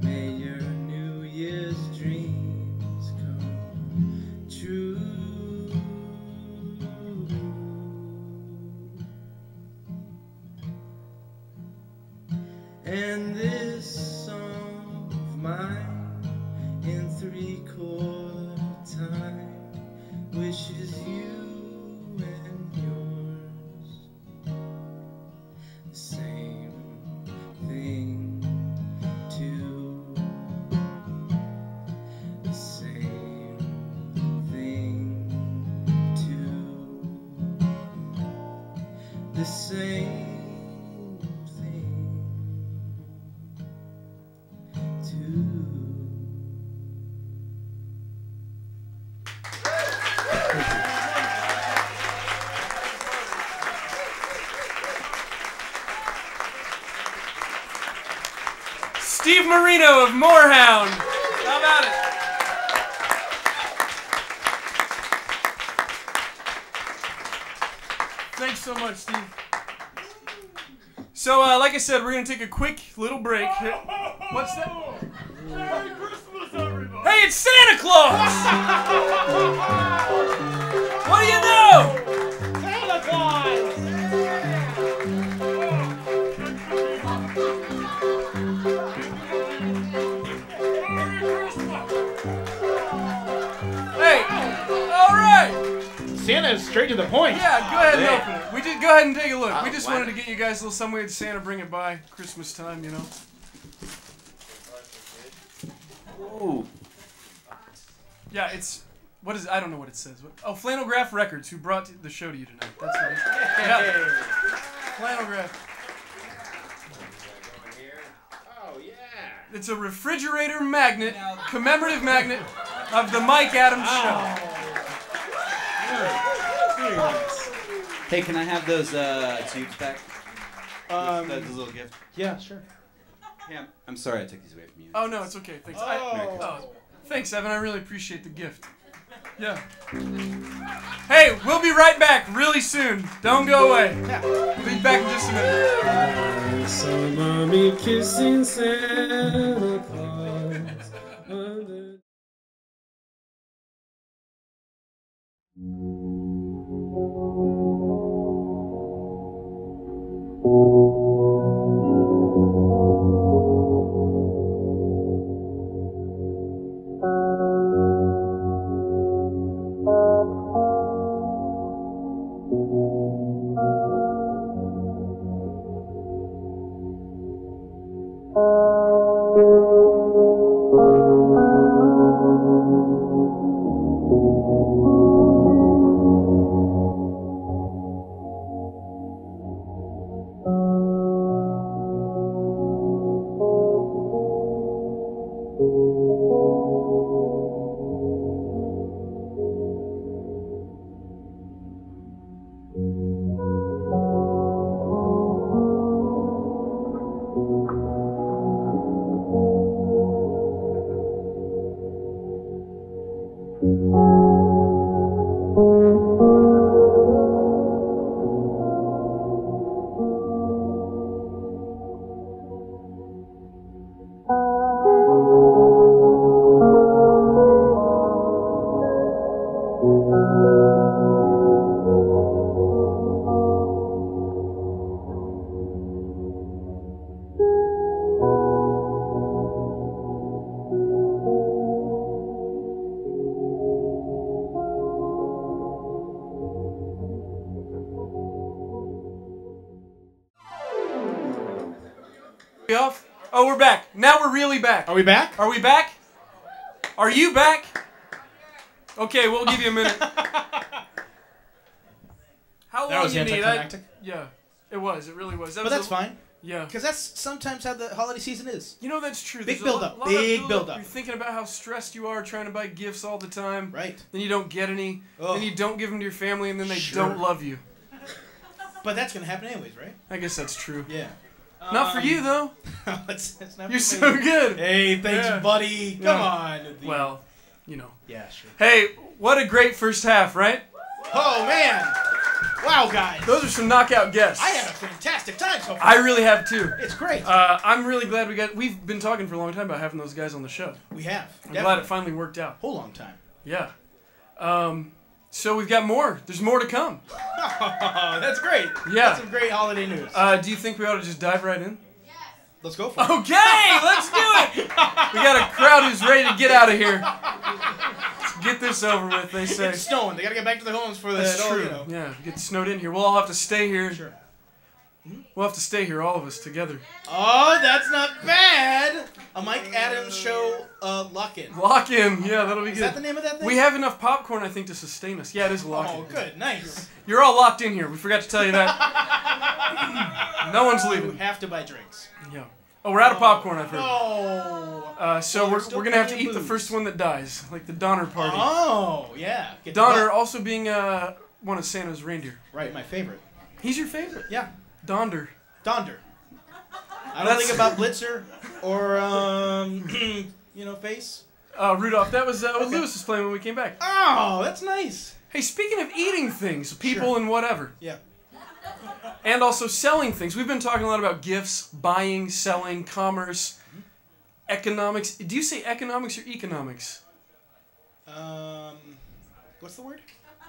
May your New Year's dreams come true. And this song of mine in 3/4 time wishes you and yours the same thing too. The same thing too. The same. Steve Marino of Moorhound. How about it? Thanks so much, Steve. So, like I said, we're going to take a quick little break. What's that? Merry Christmas, everybody! Hey, it's Santa Claus! What do you know? Santa Claus! Hey, all right. Santa is straight to the point. Yeah, go ahead and Hey. open it. We just go ahead and take a look. We just why wanted to not? get you guys a little some way to Santa bring it by Christmas time, you know. Ooh. Yeah, it's what is I don't know what it says. Oh, Flannel Graph Records, who brought the show to you tonight. That's nice. Yeah. Flannel Graph. Oh yeah. It's a refrigerator magnet, commemorative magnet of the Mike Adams Show. Hey, can I have those tubes back? That's a little gift. Yeah, sure. Yeah, I'm sorry I took these away from you. Oh no, it's okay. Thanks. Thanks, Evan. I really appreciate the gift. Yeah. Hey, we'll be right back really soon. Don't go away. We'll be back in just a minute. I saw mommy kissing Santa Claus under. We off? Oh, we're back. Now we're really back. Are we back? Are we back? Are you back? Okay, we'll give you a minute. How That long was do you need? anticlimactic. Yeah, it was. It really was. But that's fine, Yeah. because that's sometimes how the holiday season is. You know, that's true. Big There's a build-up, lot of big build-up. build-up. You're thinking about how stressed you are trying to buy gifts all the time. Right. Then you don't get any. Ugh. Then you don't give them to your family, and then they Sure. don't love you. But that's gonna happen anyways, right? I guess that's true. Yeah. Not for you, though. it's not You're for so me. good. Hey, thanks, Yeah. buddy. Yeah. Come on. Well, you know. Yeah, sure. Hey, what a great first half, right? Oh man! Wow, guys. Those are some knockout guests. I had a fantastic time so far. I really have too. It's great. I'm really glad we've been talking for a long time about having those guys on the show. We have. I'm glad it finally worked out. Whole long time. Yeah. So we've got more. There's more to come. Oh, that's great. Yeah. That's some great holiday news. Do you think we ought to just dive right in? Let's go for it. Okay, let's do it. We got a crowd who's ready to get out of here. Let's get this over with, they say. It's snowing. They gotta get back to their homes for That's that. true. You know. Yeah, get snowed in here. We'll all have to stay here. Sure. We'll have to stay here, all of us together. Oh, that's not bad. A Mike Adams show lock-in. Lock in. Yeah, that'll be Is good. that the name of that thing? We have enough popcorn, I think, to sustain us. Yeah, it is a lock in. Oh, good. Nice. You're all locked in here. We forgot to tell you that. No one's You leaving. have to buy drinks. Yeah. Oh, we're out of popcorn, I've heard. Oh. So Well, we're there's still going to have to plenty eat of the booze. first one that dies, like the Donner Party. Oh, yeah. Get the Donner butt. also being one of Santa's reindeer. Right, my favorite. He's your favorite? Yeah. Donder. Donder. I don't That's- think about Blitzer Or face. Rudolph. That was what Lewis was playing when we came back. Oh, that's nice. Hey, speaking of eating things, people and whatever. Yeah. And also selling things. We've been talking a lot about gifts, buying, selling, commerce, economics. Do you say economics or economics? What's the word?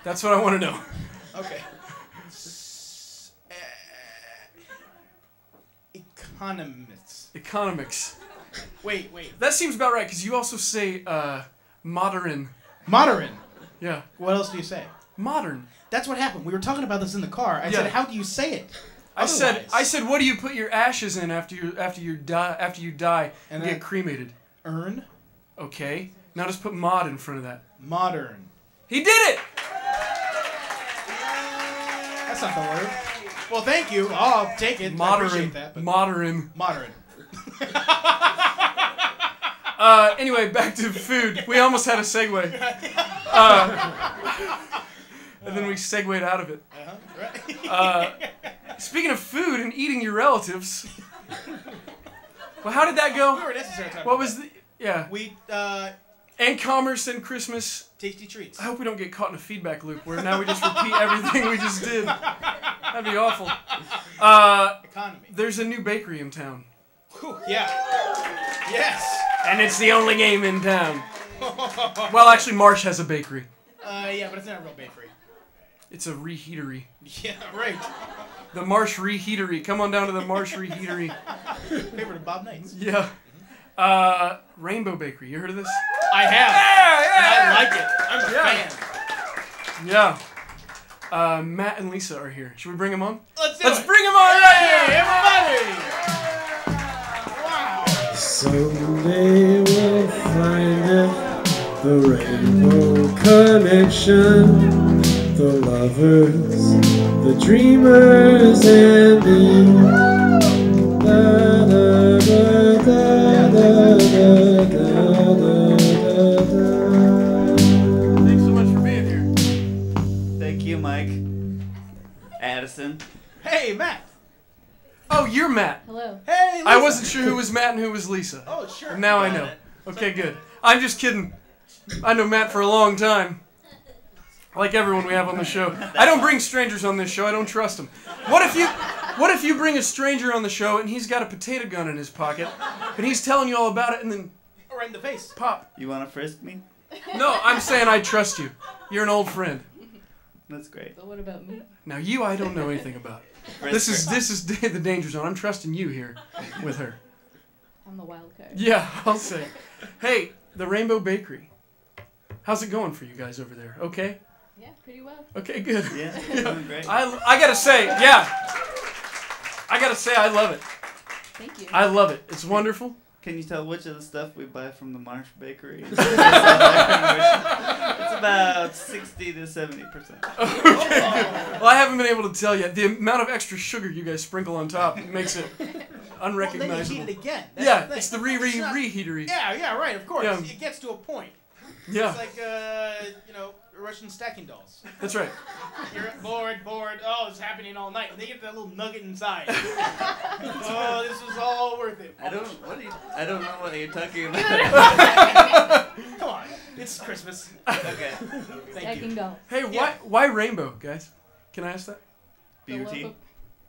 That's what I want to know. Okay. Economists. Economics. Wait. That seems about right, because you also say modern. Modern. Yeah. What else do you say? Modern. That's what happened. We were talking about this in the car. I said, "How do you say it?" I said, "What do you put your ashes in after you die and get cremated?" Urn. Okay. Now just put mod in front of that. Modern. He did it. That's not the word. Well, thank you. I'll take it. I appreciate that. But Modern. Anyway, back to food. We almost had a segue. And then we segued out of it. Right. Speaking of food and eating your relatives. Well, how did that go? We were necessary talking What about was that. We, We, and commerce and Christmas. tasty treats. I hope we don't get caught in a feedback loop where now we just repeat everything we just did. That'd be awful. Economy. There's a new bakery in town. Whew, yeah. Yes. And it's the only game in town. Well, actually, Marsh has a bakery. Yeah, but it's not a real bakery. It's a reheatery. Yeah, right. The Marsh Reheatery. Come on down to the Marsh Reheatery. Favorite of Bob Knight's. Yeah. Rainbow Bakery. You heard of this? I have. And I like it. I'm a fan. Yeah. Matt and Lisa are here. Should we bring them on? Let's Let's bring them on right Hey, here. everybody! Wow. Someday we'll find it, the rainbow connection, the lovers, the dreamers, and me. Da, da, da, da, da, da, da, da, da. Thanks so much for being here. Thank you, Mike. Addison. Hey, Matt. Oh, you're Matt. Hello. Hey, Lisa. I wasn't sure who was Matt and who was Lisa. Oh, sure. Now I Got know. it. Okay, good. I'm just kidding. I know Matt for a long time. Like everyone we have on the show. I don't bring strangers on this show. I don't trust them. What if you bring a stranger on the show and he's got a potato gun in his pocket and he's telling you all about it and then Right in the face. pop? You want to frisk me? No, I'm saying I trust you. You're an old friend. That's great. But what about me? Now you, I don't know anything about. This is the danger zone. I'm trusting you here with her. I'm the wild card. Yeah, I'll say. Hey, the Rainbow Bakery. How's it going for you guys over there? Okay? Yeah, pretty well. Okay, good. Yeah, doing great. I gotta say, yeah. I gotta say, I love it. Thank you. I love it. It's wonderful. Can you tell which of the stuff we buy from the Marsh Bakery? It's about 60 to 70%. Well, I haven't been able to tell yet. The amount of extra sugar you guys sprinkle on top makes it Well, then you unrecognizable. heat it again. That's Yeah, the thing. it's the It's not- reheatery. Yeah, right, of course. Yeah. It gets to a point. Yeah, It's like, Russian stacking dolls. that's right. You're bored. Oh, it's happening all night. And they get that little nugget inside. Oh, this was all worth it. I don't know what you're talking about. Come on. It's Christmas. Okay. Thank I you. can go. Hey, Yeah. why rainbow, guys? Can I ask that? Beauty.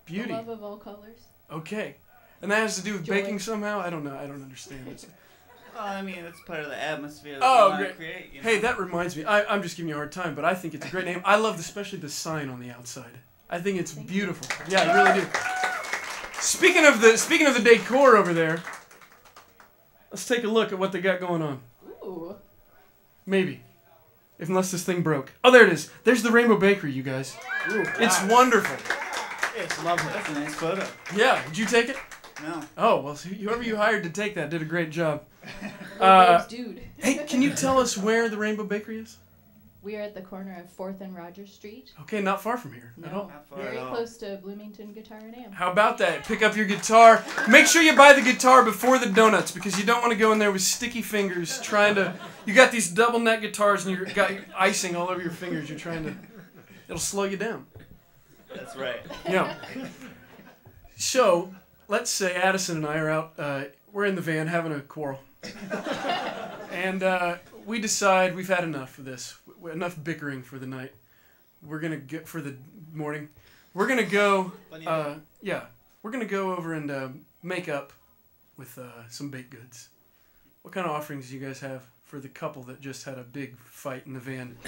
Beauty. The love of all colors. Okay. And that has to do with Joy. baking somehow? I don't know. I don't understand. I mean, it's part of the atmosphere that Oh, we want to great. create. You know? Hey, that reminds me. I'm just giving you a hard time, but I think it's a great name. I love especially the sign on the outside. I think it's Thank you. beautiful. Yeah, I really do. Speaking of the decor over there, let's take a look at what they got going on. Ooh. Maybe. Unless this thing broke. Oh, there it is. There's the Rainbow Bakery, you guys. Ooh, It's wow. wonderful. It's lovely. That's a nice photo. Yeah, did you take it? No. Oh, well, whoever you hired to take that did a great job. Dude. Hey, can you tell us where the Rainbow Bakery is? We are at the corner of 4th and Rogers Street. Okay, not far from here at No. all. Not far Very at all. close to Bloomington Guitar and Amp. How about that? Pick up your guitar. Make sure you buy the guitar before the donuts because you don't want to go in there with sticky fingers trying to... You got these double neck guitars and you got icing all over your fingers. You're trying to... It'll slow you down. That's right. Yeah. So, let's say Addison and I are out... we're in the van having a quarrel. And we decide we've had enough of this. Enough bickering for the night. We're going to get for the morning. We're going to go, we're going to go over and make up with some baked goods. What kind of offerings do you guys have for the couple that just had a big fight in the van?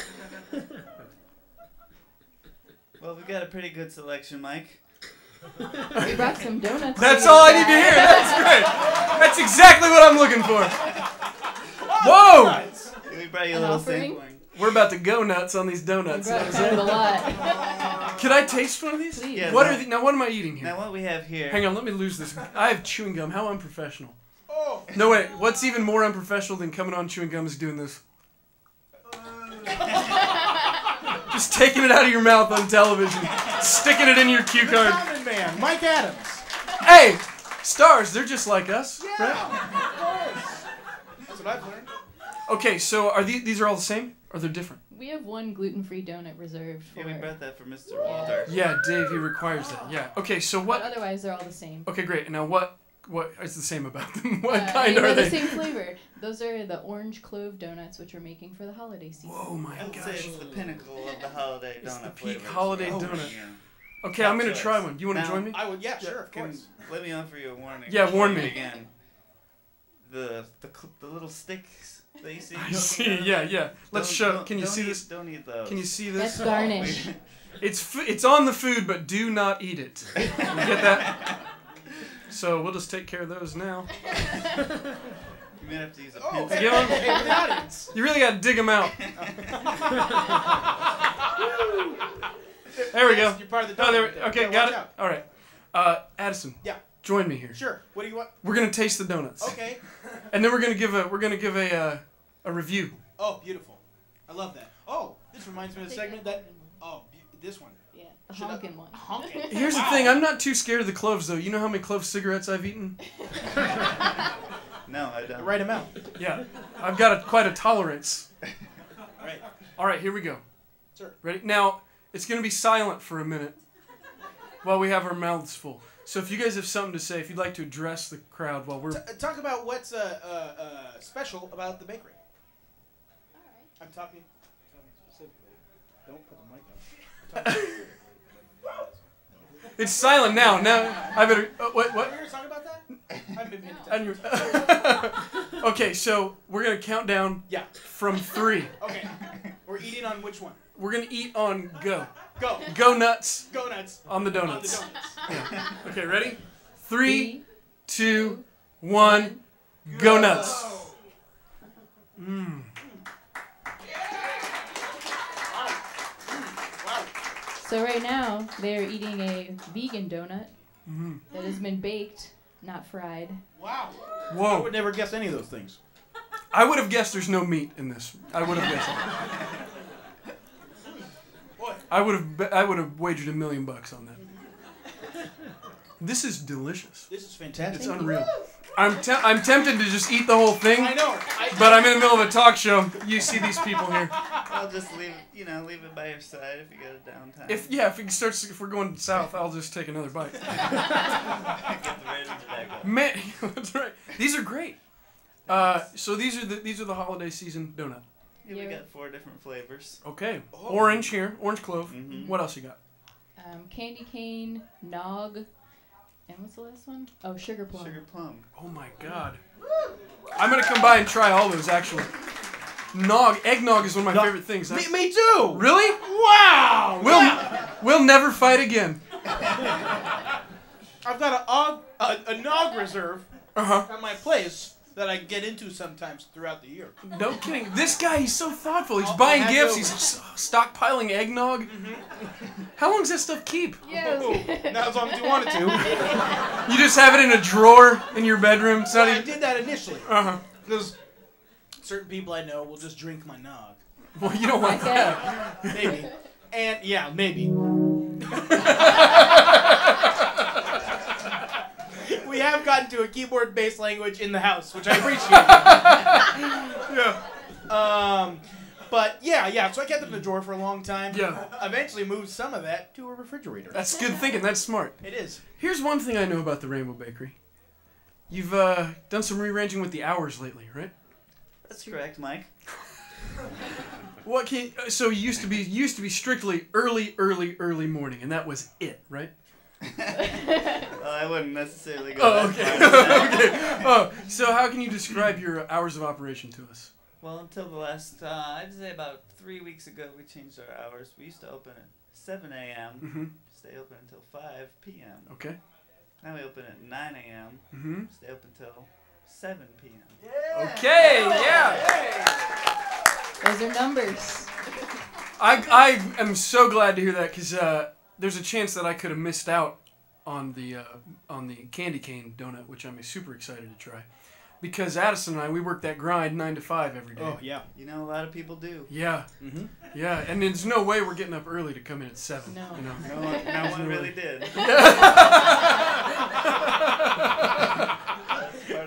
Well, we've got a pretty good selection, Mike. We brought some donuts. That's for you all I guys. need to hear. That's great. That's exactly what I'm looking for. Whoa! We brought you a An little offering? sampling. We're about to go nuts on these We donuts. brought kind of a lot. Can I taste one of these? Please. Yeah, What no. are now? What am I eating here? Now what we have here. Hang on, let me lose this. I have chewing gum. How unprofessional. Oh. No, wait. What's even more unprofessional than coming on chewing gum is doing this. Just taking it out of your mouth on television, sticking it in your cue card. Common man, Mike Adams. Hey, stars, they're just like us, right? That's what I've learned. Okay, so are these are all the same? Or they're different? We have one gluten-free donut reserved for. Yeah, we brought that for Mr. Walter. Yeah, Dave, he requires that. Yeah. Okay, so But what? otherwise, they're all the same. Okay, great. And now what is the same about them? What I kind mean, are they're they? the same flavor. Those are the orange clove donuts, which we're making for the holiday season. Whoa, my I would say gosh. it's the pinnacle of the holiday It's donut the peak flavors. holiday Oh, donut. yeah. Okay, I'm gonna Top try choice. one. Do you want to Now, join me? I would, yeah, sure, of Can- course. Let me offer you a warning. Yeah, before warn we me. begin. The little sticks that you see. I poking see. out of Yeah, it, yeah. Let's don't- show. don't- Can you don't see eat- this? Don't eat those. Can you see That's this? garnish. It's on the food, but do not eat it. You get that? So we'll just take care of those now. You might have to use a Oh, pencil. hey, Give 'em- hey, for the audience. You really got to dig them out. There we go. You're part of the Oh, there. donut. Okay, Yeah, got watch it. out. All right. Addison. Yeah. Join me here. Sure. What do you want? We're gonna taste the donuts. Okay. And then we're gonna give a review. Oh, beautiful. I love that. Oh, this reminds me of the segment that. Oh, this one. Yeah, the Should I- honkin' one. Honkin'. Here's the thing. I'm not too scared of the cloves, though. You know how many clove cigarettes I've eaten? No, I don't. The right amount. Yeah. I've got quite a tolerance. All right. All right, here we go. Sir. Ready? Now, it's going to be silent for a minute while we have our mouths full. So if you guys have something to say, if you'd like to address the crowd while we're... Talk about what's special about the bakery. I'm talking specifically. Don't put the mic on. It's silent now. Now, I better... what? Are we here to talk about that? I haven't been paying attention. Okay, so we're going to count down Yeah. from 3. Okay. We're eating on which one? We're going to eat on go. Go. Go nuts Go nuts. on the On the donuts. donuts. Okay, ready? 3, 2, 1, go nuts. Mmm. So right now, they're eating a vegan donut that has been baked, not fried. Wow. I Whoa. would never guess any of those things. I would have guessed there's no meat in this. I would have guessed it. Boy. I would have wagered $1 million on that. This is delicious. This is fantastic. It's unreal. I'm tempted to just eat the whole thing, I know. but I'm in the middle of a talk show. You see these people here. I'll just leave it by your side if you got a downtime. If we're going south, I'll just take another bite. Get the ratings back up. Man, that's right. These are great. So these are the holiday season donut. Yeah, we got 4 different flavors. Okay. Orange here, orange clove. Mhm. What else you got? Candy cane, nog, and what's the last one? Oh, sugar plum. Sugar plum. Oh my God. I'm gonna come by and try all those actually. Eggnog is one of my favorite things. Me too. Really? Wow. We'll never fight again. I've got a nog reserve Uh-huh. at my place that I get into sometimes throughout the year. No kidding. This guy, he's so thoughtful. He's I'll buying have gifts. you He's over. stockpiling eggnog. How long does that stuff keep? Yes. Not as long as you want it to. You just have it in a drawer in your bedroom. It's not I even... did that initially Uh-huh. because certain people I know will just drink my nog. Well, you don't want Okay. that. Maybe. And yeah, maybe. We have gotten to a keyboard-based language in the house, which I appreciate. Yeah. But yeah. So I kept it in the drawer for a long time. Yeah. Eventually moved some of that to a refrigerator. That's good thinking. That's smart. It is. Here's one thing I know about the Rainbow Bakery. You've done some rearranging with the hours lately, right? That's correct, Mike. What can so you used to be strictly early morning, and that was it, right? Well, I wouldn't necessarily go Oh, that okay. far. Okay. Oh, so how can you describe your hours of operation to us? Well, until the last, I'd say about 3 weeks ago, we changed our hours. We used to open at 7 a.m., Mm-hmm. stay open until 5 p.m. Okay. Now we open at 9 a.m., Mm-hmm. stay open until 7 p.m. Okay. Yeah. Those are numbers. I am so glad to hear that because there's a chance that I could have missed out on the candy cane donut, which I'm super excited to try. Because Addison and I, we work that grind 9 to 5 every day. Oh, yeah. You know, a lot of people do. Yeah. Mm-hmm. Yeah, and there's no way we're getting up early to come in at 7. No. You know? No one really did.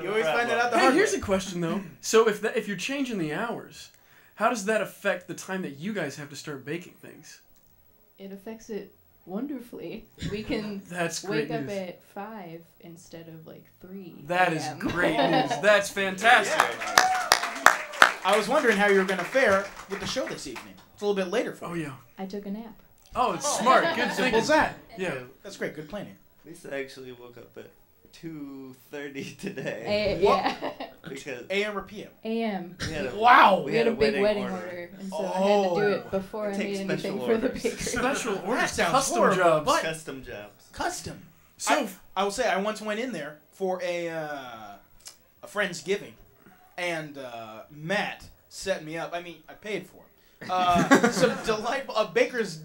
You always find that out the Hey, hard here's way. a question though. So if you're changing the hours, how does that affect the time that you guys have to start baking things? It affects it wonderfully. We can That's great wake up news. at 5 instead of like 3. That is a.m. great news. That's fantastic. I was wondering how you were going to fare with the show this evening. It's a little bit later for Oh you. yeah. I took a nap. Oh, it's smart. Good Simple thinking. as that. Yeah. That's great. Good planning. Lisa actually woke up at 2:30 today Yeah. because AM or PM? A.m. we had a, Wow. We had a big wedding order, and so I had to do it before It I takes made anything special for the orders. baker. Special That orders, sounds custom horrible, jobs. but- custom jobs. Custom. So I will say I once went in there for a Friendsgiving, and Matt set me up. I mean, I paid for it. Some delightful a baker's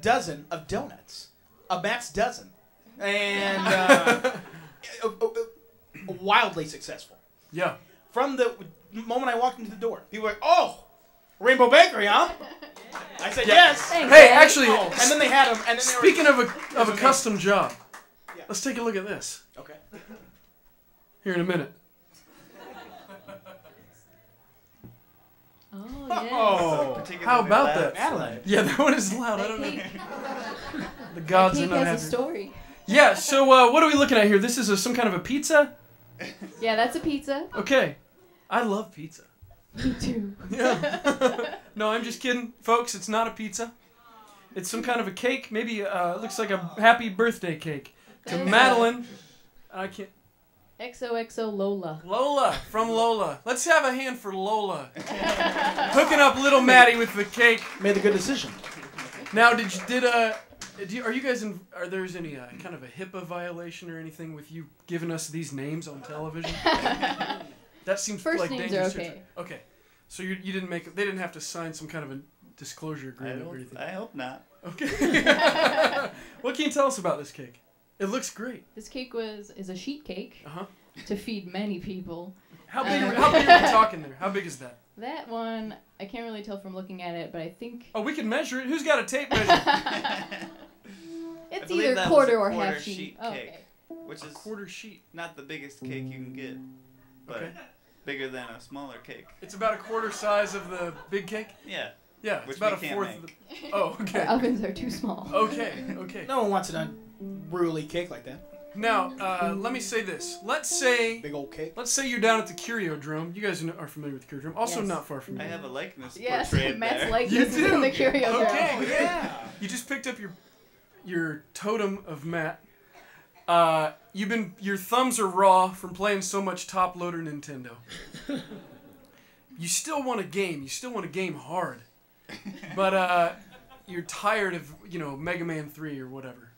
dozen of donuts, a Matt's dozen, and wildly successful. yeah. From the moment I walked into the door, people were like, "Oh, Rainbow Bakery, huh?" I said, "Yes." Thanks, Hey, Dad. actually, Oh, and then they had them. And then they speaking were, of a custom job, Yeah. let's take a look at this okay. here in a minute. Oh, yes. Oh, Particularly How about loud that? Madeline. Yeah, that one is loud. I That don't know. cake, The that gods are cake not has a happy. story. Yeah. So what are we looking at here? This is some kind of a pizza. Yeah, that's a pizza. Okay. I love pizza. Me too. Yeah. No, I'm just kidding, folks. It's not a pizza. It's some kind of a cake. Maybe it looks like a happy birthday cake to That is Madeline. I can't. XOXO Lola. Lola from Lola. Let's have a hand for Lola. Hooking up little Maddie with the cake. Made a good decision. Now, are you guys are there's any kind of a HIPAA violation or anything with you giving us these names on television? That seems First like names dangerous. are okay. Okay. So you didn't they didn't have to sign some kind of a disclosure agreement or anything. I hope not. Okay. What can you tell us about this cake? It looks great. This cake is a sheet cake Uh-huh. to feed many people. How big are we talking there? How big is that? That one, I can't really tell from looking at it, but I think Oh, we can measure it. Who's got a tape measure? it's believe either that was quarter a or quarter half sheet. sheet Oh, cake. okay. Which A is quarter sheet. not the biggest cake you can get, but Okay. bigger than a smaller cake. It's about a quarter size of the big cake? Yeah. Yeah, it's Which about a we can't fourth of the... Oh, okay. Our ovens are too small. Okay, okay. No one wants an unruly cake like that. Now, let me say this. Let's say Big old cake. you're down at the Curiodrome. You guys are familiar with the Curiodrome. Also Yes. not far from I here. have a likeness Yes, portrayed Matt's there. like You this is do? in the curio drum. Okay, Oh, yeah. You just picked up your totem of Matt. Your thumbs are raw from playing so much top loader Nintendo. You still want a game. You still want a game hard. But you're tired of, Mega Man 3 or whatever.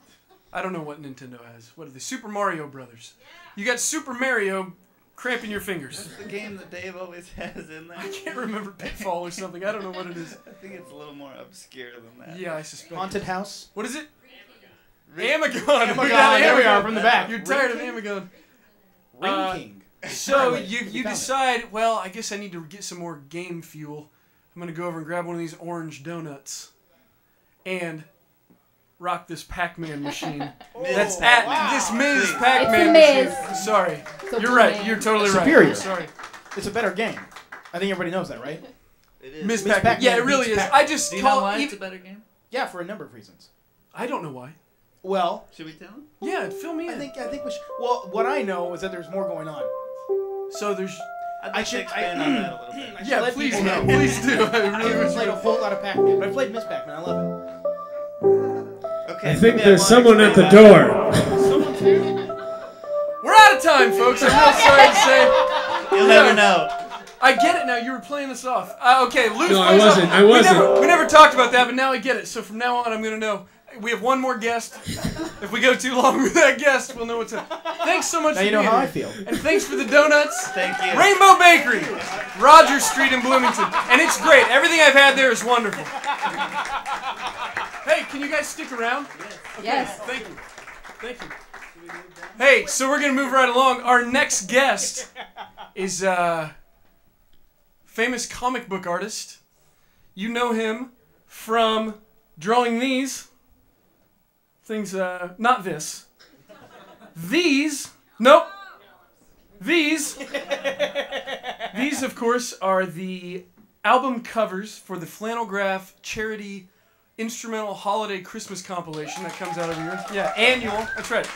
I don't know what Nintendo has. What are they? Super Mario Brothers. You got Super Mario cramping your fingers. That's the game that Dave always has in there. I can't remember Pitfall or something. I don't know what it is. I think it's a little more obscure than that. Yeah, I suspect. Haunted house. What is it? Ring- Amagon. Amagon, there we are from the back. You're tired of Amagon. Ring King. So Wait, you found it. decide, well, I guess I need to get some more game fuel. I'm going to go over and grab one of these orange donuts and rock this Pac-Man machine. That's at this Ms. Pac-Man It's a machine. Sorry. It's a You're right. Pac-Man. You're totally right. Superior. I'm sorry. It's a better game. I think everybody knows that, right? It is. Ms. Ms. Pac-Man. Pac-Man Yeah, it really beats is. Pac-Man. I just Do you know call why it. it's a better game? Yeah, for a number of reasons. I don't know why. Well, Should we tell him? Yeah, fill me in. I think we should. Well, what I know is that there's more going on. So there's. I'd like to expand on that a little bit. I should Yeah, let please people do. know. Please do. I I really haven't wish. played a whole lot of Pac-Man, but I played Miss Pac-Man. I love Okay. I think maybe there's wanna someone at the expand door. We're out of time, folks. I'm real sorry to say. that. You'll never know. I get it now. You were playing us off. Okay, Lou's No, I plays wasn't. off. I wasn't. We never talked about that, but now I get it. So from now on, I'm gonna know. We have one more guest. If we go too long with that guest, we'll know what's up. Thanks so much Now for you know being how here. I feel. And thanks for the donuts. Thank you. Rainbow Bakery, Rogers Street in Bloomington. And it's great. Everything I've had there is wonderful. Hey, can you guys stick around? Okay, Yes. Thank you. Thank you. Hey, so we're going to move right along. Our next guest is famous comic book artist. You know him from drawing these things, not this. These, nope. These, of course, are the album covers for the Flannel Graph charity instrumental holiday Christmas compilation that comes out every year. Yeah, annual. That's right.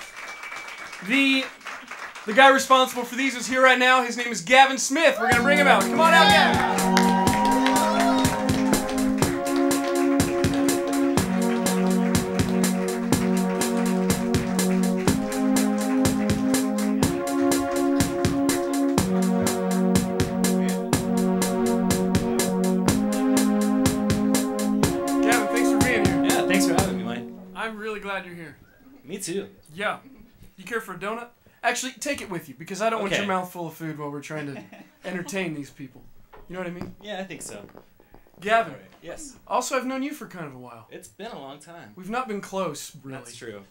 The guy responsible for these is here right now. His name is Gavin Smith. We're gonna bring him out. Come on out, Gavin. Gavin, thanks for being here. Yeah, thanks for having me, Mike. I'm really glad you're here. Me too. Yeah. You care for a donut? Actually, take it with you because I don't want Okay. your mouth full of food while we're trying to entertain these people. You know what I mean? Yeah, I think so. Gavin, All right. Yes, also I've known you for kind of a while. it's been a long time. We've not been close, really. That's true.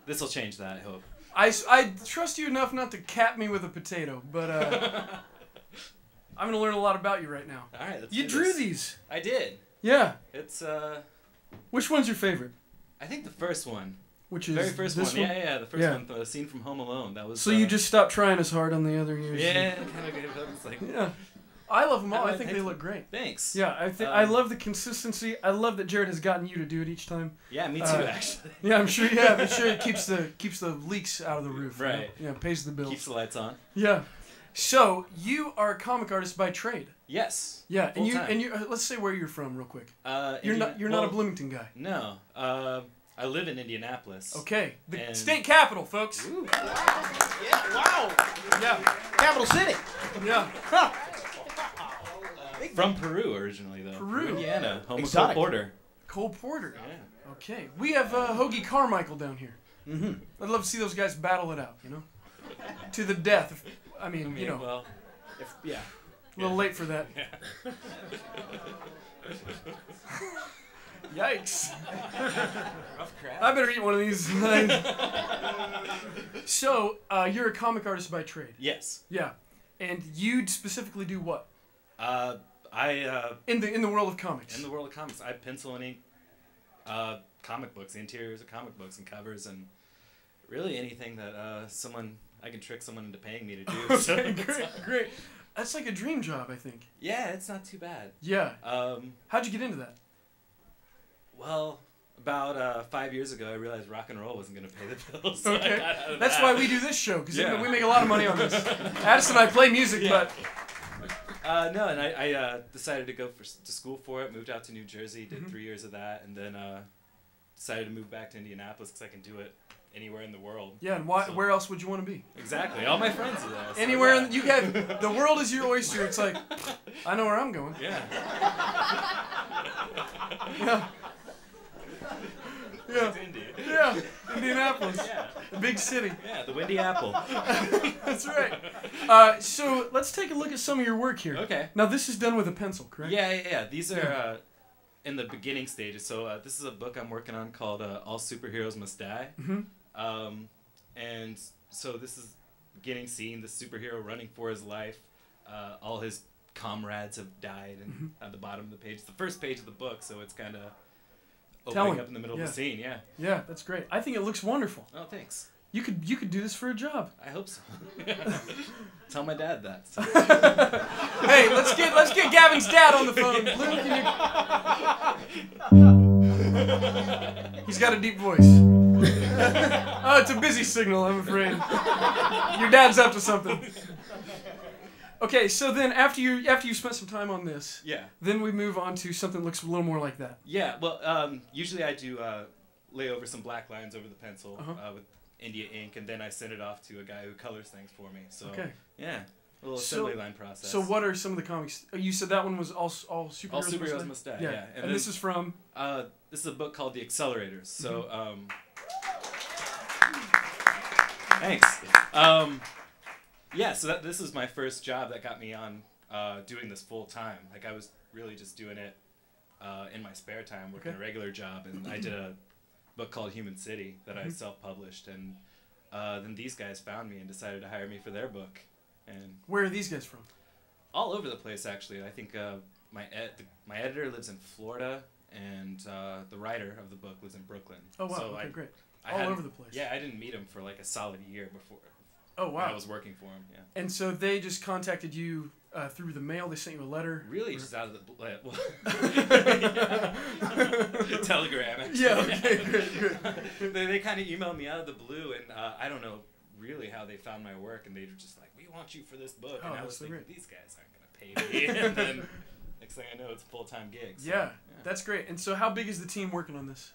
This will change that, I hope. I trust you enough not to cap me with a potato, but I'm going to learn a lot about you right now. All right, let's You do drew this. these. I did. Yeah. It's Which one's your favorite? I think the first one, Which the is very first this one. Yeah, the first Yeah. one, the scene from Home Alone. That was. So you just stopped trying as hard on the other years? Yeah, kind of gave up. It's like. Yeah. I love them all. I think Thanks. they look great. Thanks. Yeah, I love the consistency. I love that Jared has gotten you to do it each time. Yeah, me too, actually. Yeah, I'm sure you have. I'm sure it keeps the leaks out of the roof. Right. You know? Yeah, pays the bills. Keeps the lights on. Yeah. So you are a comic artist by trade. Yes. Yeah, and Full-time. you let's say where you're from real quick. You're Indiana- not a well, Bloomington guy. No. I live in Indianapolis. Okay, the And- state capital, folks. Ooh. Yeah, wow. Yeah, Capital City. yeah. From Peru originally, though. Peru. Indiana. Home of Exotic. Cole Porter. Cole Porter. Yeah. Okay, we have Hoagie Carmichael down here. Mm-hmm. I'd love to see those guys battle it out. You know, to the death. I mean, you know, well, Yeah. a little late for that. Yikes. rough crowd. I better eat one of these. So, you're a comic artist by trade. Yes. Yeah. And you specifically do what? I In the world of comics. in the world of comics, I pencil and ink comic books, the interiors of comic books and covers, and really anything that I can trick someone into paying me to do. Okay, So great, great. That's like a dream job, I think. yeah, it's not too bad. Yeah. Um, How'd you get into that? well, about 5 years ago, I realized rock and roll wasn't going to pay the bills. So I Okay. got out of That's that. why we do this show, because Yeah. we make a lot of money on this. Addison and I play music, Yeah. but No, and I decided to go to school for it. Moved out to New Jersey, did 3 years of that, and then decided to move back to Indianapolis because I can do it anywhere in the world. yeah, and why, So- where else would you want to be? Exactly. All my friends are there. So Anywhere yeah. you have the world is your oyster. It's like I know where I'm going. Yeah. Yeah. Yeah. It's Indy. Yeah. Indianapolis. Yeah. The big city. Yeah, the Windy Apple. That's right. So let's take a look at some of your work here. Okay. Now this is done with a pencil, correct? Yeah. These are Yeah. in the beginning stages. So this is a book I'm working on called All Superheroes Must Die. Mhm. And so this is beginning scene, the superhero running for his life. All his comrades have died, and at the bottom of the page, it's the first page of the book, so it's kind of opening Telling. up in the middle Yeah. of the scene. Yeah. Yeah, that's great. I think it looks wonderful. Oh, thanks. You could do this for a job. I hope so. Tell my dad that. So. Hey, let's get Gavin's dad on the phone. Blue, can you... He's got a deep voice. Oh, it's a busy signal, I'm afraid. Your dad's up to something. Okay, so then after you spent some time on this, Yeah. then we move on to something that looks a little more like that. Yeah. Well, usually I do lay over some black lines over the pencil with India ink, and then I send it off to a guy who colors things for me. So Okay. yeah, a little assembly line process. So what are some of the comics? You said that one was all superheroes. All Superheroes Must Die. Yeah. And this is from. This is a book called The Accelerators. So thanks. Yeah. So this is my first job that got me on doing this full time. Like I was really just doing it in my spare time, working a regular job, and I did a book called Human City that I self-published, and then these guys found me and decided to hire me for their book. And where are these guys from? All over the place, actually. I think my editor lives in Florida, and the writer of the book lives in Brooklyn. Oh wow! So okay, great. I All over the place. Yeah, I didn't meet him for like a solid year before. Oh wow! I was working for him. Yeah. And so they just contacted you through the mail. They sent you a letter. Really, just out of the telegram. Actually. Yeah. Okay. Good. They kind of emailed me out of the blue, and I don't know really how they found my work, and they were just like, "We want you for this book," and I was thinking, "These guys aren't gonna pay me," and then next thing I know, it's a full-time gig. So, yeah, that's great. And so, how big is the team working on this?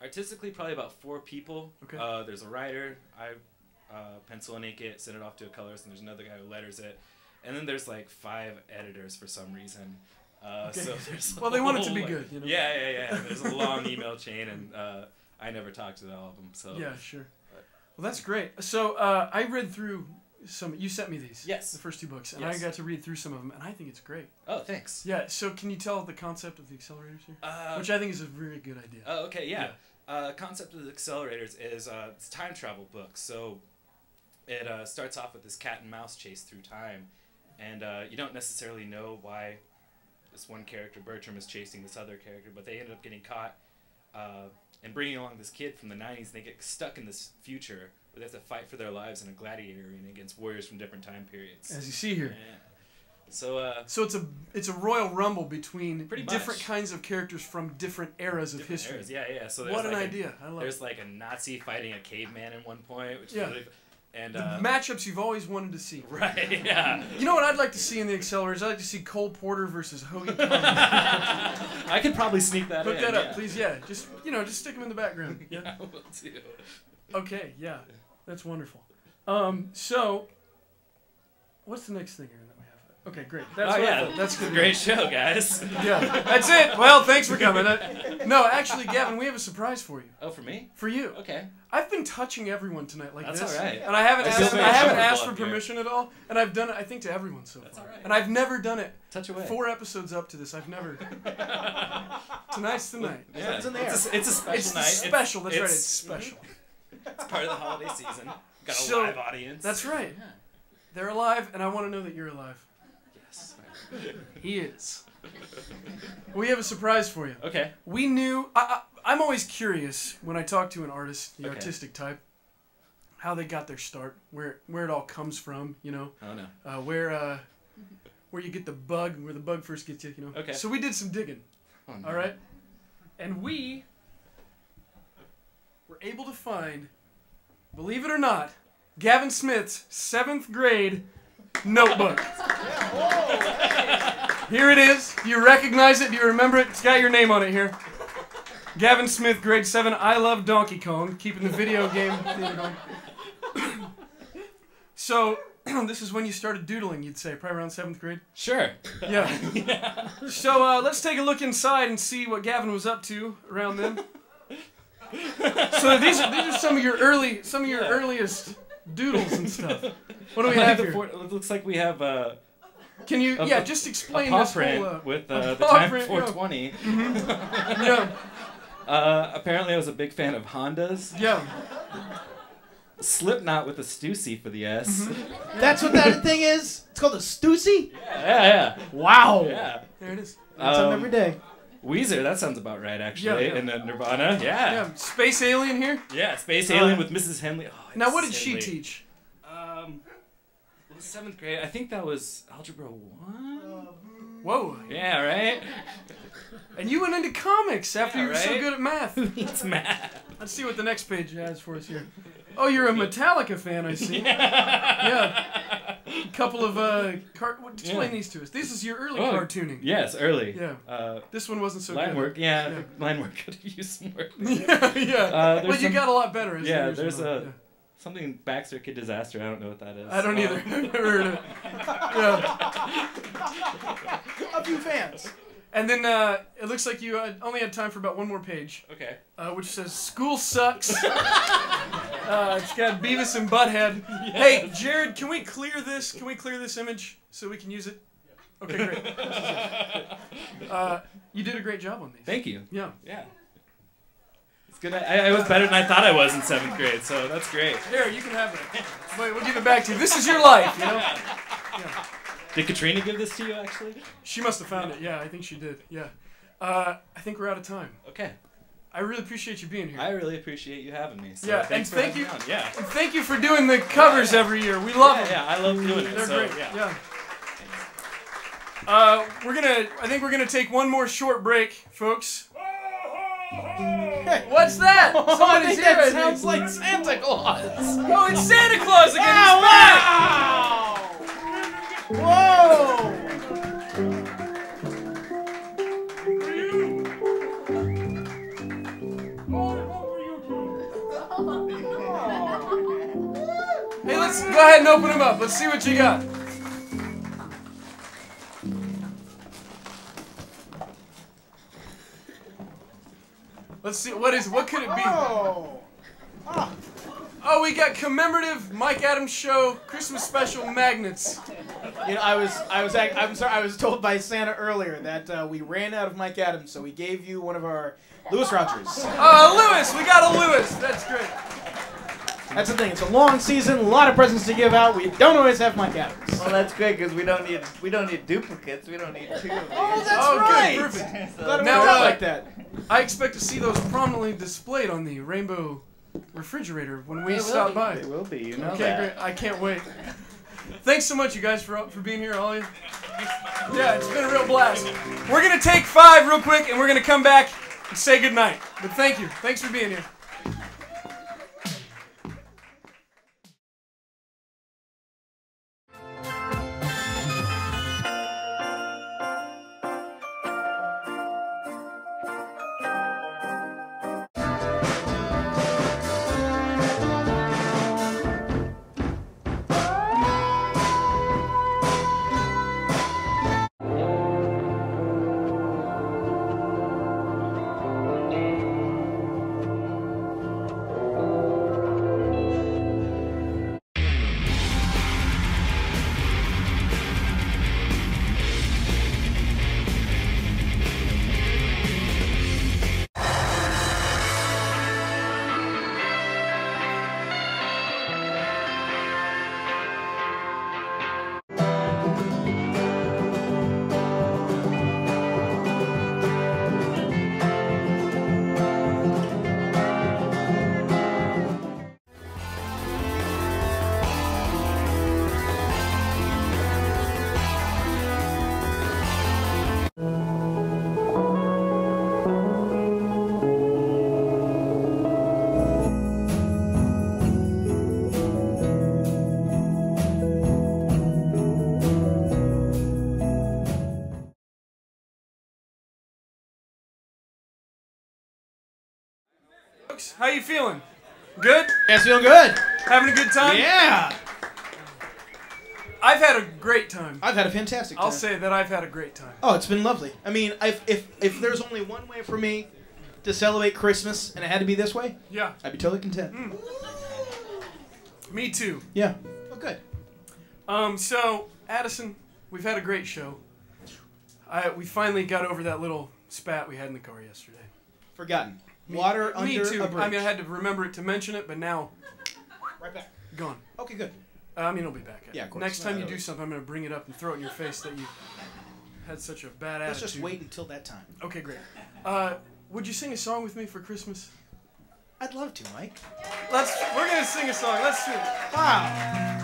Artistically, probably about 4 people. Okay. There's a writer. I pencil and ink it, send it off to a colorist, and there's another guy who letters it. And then there's like 5 editors for some reason. Okay. So there's well, they want it to be good, you know? Yeah. There's a long email chain, and I never talked to all of them. So yeah, sure. Well, that's great. So I read through some. You sent me these. Yes. The first 2 books, and I got to read through some of them, and I think it's great. Oh, thanks. Yeah. So can you tell the concept of the accelerators here? Which I think is a really good idea. Oh, okay. Yeah. Concept of the accelerators is it's a time travel book. So it starts off with this cat and mouse chase through time, and you don't necessarily know why this one character, Bertram, is chasing this other character, but they end up getting caught and bringing along this kid from the 90s, and they get stuck in this future where they have to fight for their lives in a gladiator arena against warriors from different time periods. As you see here. Yeah. So it's a royal rumble between different much. kinds of characters from different eras of history. Eras. Yeah. So there's what an like idea! I love there's it. like a Nazi fighting a caveman at one point, which Yeah. is really, and the matchups you've always wanted to see. Right. Yeah. You know what I'd like to see in the accelerators? I'd like to see Cole Porter versus Hoagie Kong. I could probably sneak that in. Put that up, please. Yeah, just stick them in the background. Yeah. Yeah, will do. Okay. Yeah, that's wonderful. So, what's the next thing here that we have? Okay, great. That's that's good. Great show, guys. Yeah, that's it. Well, thanks for coming. No, actually, Gavin, we have a surprise for you. Oh, for me? For you. Okay. I've been touching everyone tonight like That's this. all right. And I haven't I feel asked. very I haven't comfortable asked for up here. permission at all, and I've done it. I think to everyone so far. That's all right. And I've never done it. Touch away. 4 episodes up to this, I've never. Tonight's the night. Yeah. It's in there. It's a special It's night. special. That's right. It's special. It's part of the holiday season. Got a So, live audience. That's right. They're alive, and I want to know that you're alive. Yes. He is. We have a surprise for you. Okay. We knew. I'm always curious when I talk to an artist, the artistic type, how they got their start, where it all comes from. You know. Oh no. Where you get the bug, where the bug first gets you. You know. Okay. So we did some digging. Oh, no. All right. And we were able to find, believe it or not, Gavin Smith's 7th grade notebook. Here it is. Do you recognize it? Do you remember it? It's got your name on it here. Gavin Smith, grade 7. I love Donkey Kong. Keeping the video game theater going. So, this is when you started doodling, you'd say, probably around 7th grade. Sure. Yeah. So let's take a look inside and see what Gavin was up to around then. So these are some of your earliest doodles and stuff. What do we have here? It looks like we have Can you just explain a paw this print whole with a the paw time print, 420. Yeah. Apparently, I was a big fan of Hondas. Yeah. Slipknot with a Stussy for the S. That's what that thing is? It's called a Stussy? Yeah. Wow. Yeah. There it is. That's on every day. Weezer, that sounds about right, actually. Yeah. And then Nirvana, yeah. Yeah. Space Alien here. Yeah, Space Alien with Mrs. Henley. Oh, Now, what did she insanely. teach? 7th grade. I think that was Algebra 1? Whoa. Yeah, right? And you went into comics after Yeah, you were so right? good at math. It's math. Let's see what the next page has for us here. Oh, you're a Metallica fan, I see. Yeah. A couple of explain these to us. This is your early cartooning. Yes, early. Yeah. This one wasn't so line good. work. Yeah, I think line work could have used some work. Yeah. Well, you got a lot better. As the Yeah, years there's went on. a something Baxter Kid Disaster. I don't know what that is. I don't either. I've never heard of it. Yeah. A few fans. And then it looks like you only had time for about one more page. Okay. Which says "School sucks." It's got Beavis and Butthead. Yes. Hey, Jared, can we clear this? Can we clear this image so we can use it? Okay, great. You did a great job on these. Thank you. Yeah. Yeah. It's good. I was better than I thought I was in 7th grade, so that's great. Here, you can have it. Wait, we'll give it back to you. This is your life, you know? Yeah. Did Katrina give this to you, actually? She must have found it. Yeah, I think she did. Yeah. I think we're out of time. Okay. I really appreciate you being here. I really appreciate you having me. So yeah, thanks and thank you. Yeah. And thank you for doing the covers every year. We love them. Yeah, I love doing it. They're so, great. Yeah. I think we're gonna take one more short break, folks. What's that? Somebody's here. That sounds like Santa Claus. Oh, it's Santa Claus again. He's back. Whoa! Hey, let's go ahead and open them up. Let's see what you got. Let's see, what could it be? Oh, we got commemorative Mike Adams Show Christmas special magnets. You know, I'm sorry, I was told by Santa earlier that we ran out of Mike Adams, so we gave you one of our Lewis Rogers. Lewis, we got a Lewis. That's great. That's the thing. It's a long season, a lot of presents to give out. We don't always have Mike Adams. Well, that's great because we don't need duplicates. We don't need 2 of these. Oh, that's right. Good, perfect. So Now, like that. I expect to see those prominently displayed on the rainbow refrigerator when we stop by. They will be. You know Okay, that. great. I can't wait. Thanks so much, you guys, for being here, all of you. Yeah, it's been a real blast. We're gonna take 5 real quick, and we're gonna come back and say goodnight. But thank you. Thanks for being here. How you feeling? Good? Yes, feeling good. Having a good time? Yeah. I've had a great time. I've had a fantastic time. I'll say that I've had a great time. Oh, it's been lovely. I mean, if there's only one way for me to celebrate Christmas, and it had to be this way, Yeah. I'd be totally content. Me too. Yeah. Oh, good. So, Addison, we've had a great show. We finally got over that little spat we had in the car yesterday. Forgotten. Water under me too. a bridge. I mean, I had to remember it to mention it, but now, Right back. gone. Okay, good. I mean, it'll be back. Yeah, of course. Next time you No, do something, I'm going to bring it up and throw it in your face that you had such a bad Let's attitude. just wait until that time. Okay, great. Would you sing a song with me for Christmas? I'd love to, Mike. We're going to sing a song. Let's do it. Wow.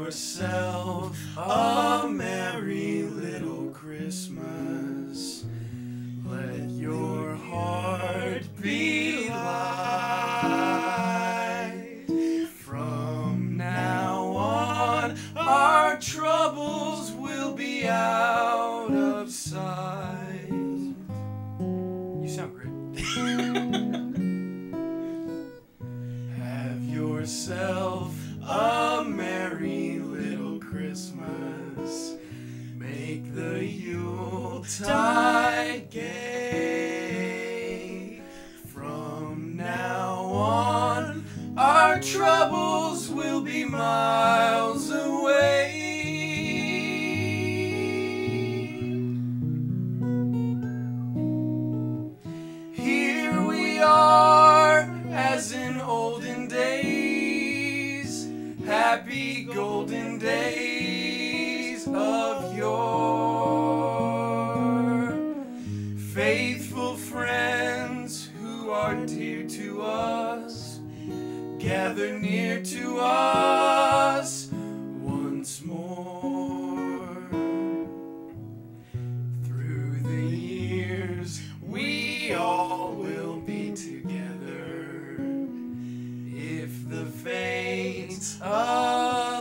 yourself a merry little Christmas. Let your heart be light. From now on, our troubles will be out of sight. You sound great. Have yourself a merry little Christmas. Make the Yuletide gay. From now on, our troubles will be miles away. Here we are, as in olden days, happy golden days of yore. Faithful friends who are dear to us, gather near to us once more. Through the years, we all will be together, if the fates allow.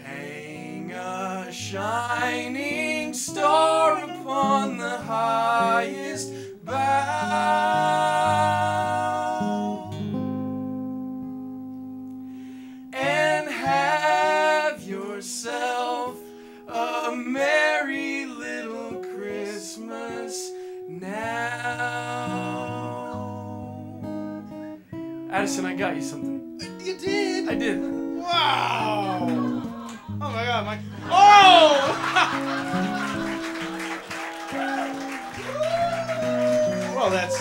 Hang a shining star upon the highest bough, and have yourself a merry little Christmas now. Addison, I got you something. You did? I did. Wow. Oh my God, Mike. Oh! Well, that's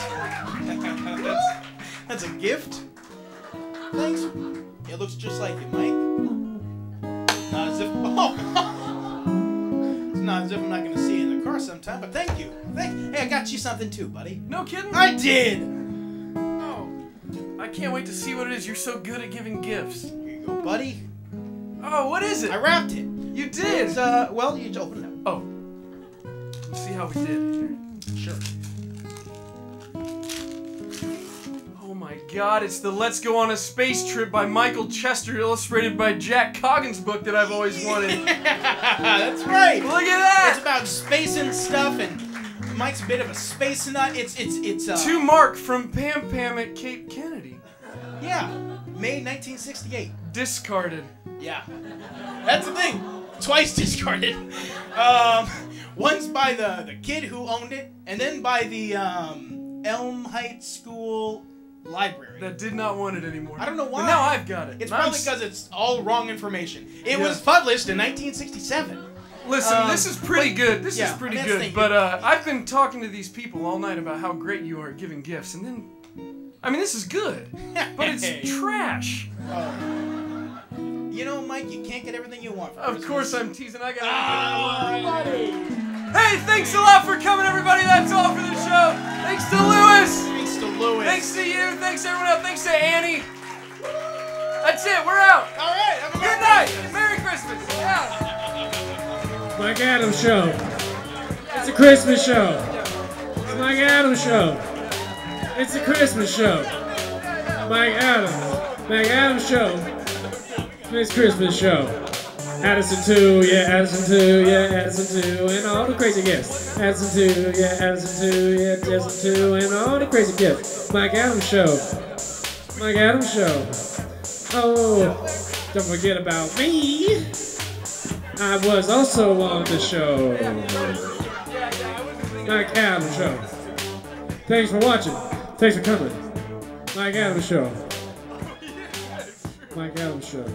a gift. Thanks. It looks just like you, Mike. Not as if. Oh. It's not as if I'm not gonna see you in the car sometime. But thank you. Hey, I got you something too, buddy. No kidding? I did. Oh, I can't wait to see what it is. You're so good at giving gifts. Here you go, buddy. Oh, what is it? I wrapped it. You did. It's well, you just open it up. Oh. Let's see how we did here. Sure. Oh my God, it's the Let's Go on a Space Trip by Michael Chester, illustrated by Jack Coggins book that I've always wanted. That's right. Look at that. It's about space and stuff, and Mike's a bit of a space nut. It's To Mark from Pam Pam at Cape Kennedy. Yeah, May 1968. Discarded. Yeah, that's the thing. Twice discarded. Once by the kid who owned it, and then by the Elm Heights School Library. That did not want it anymore. I don't know why. But now I've got it. It's And probably because it's all wrong information. It was Yeah. published in 1967. Listen, this is pretty good. This yeah, is pretty that's good. thinking. But I've been talking to these people all night about how great you are at giving gifts, and then, I mean, this is good, but it's trash. Oh. You know, Mike, you can't get everything you want. For Of Christmas. course I'm teasing. I got Hey, thanks a lot for coming, everybody. That's all for the show. Thanks to Lewis. Thanks to Lewis. Thanks to you. Thanks to everyone else. Thanks to Annie. That's it. We're out. All right. Have a Good night. Merry Christmas. Yeah. Mike Adams Show. It's a Christmas show. It's Mike Adams Show. It's a Christmas show. Mike Adams. Mike Adams Show. It's Christmas show. Addison 2, yeah, Addison 2, yeah, Addison 2, and all the crazy gifts. Addison 2, yeah, Addison 2, yeah, Addison 2, and all the crazy gifts. Mike Adams Show. Mike Adams Show. Oh, don't forget about me. I was also on the show. Mike Adams Show. Thanks for watching. Thanks for coming. Mike Adams Show. Mike Adams Show.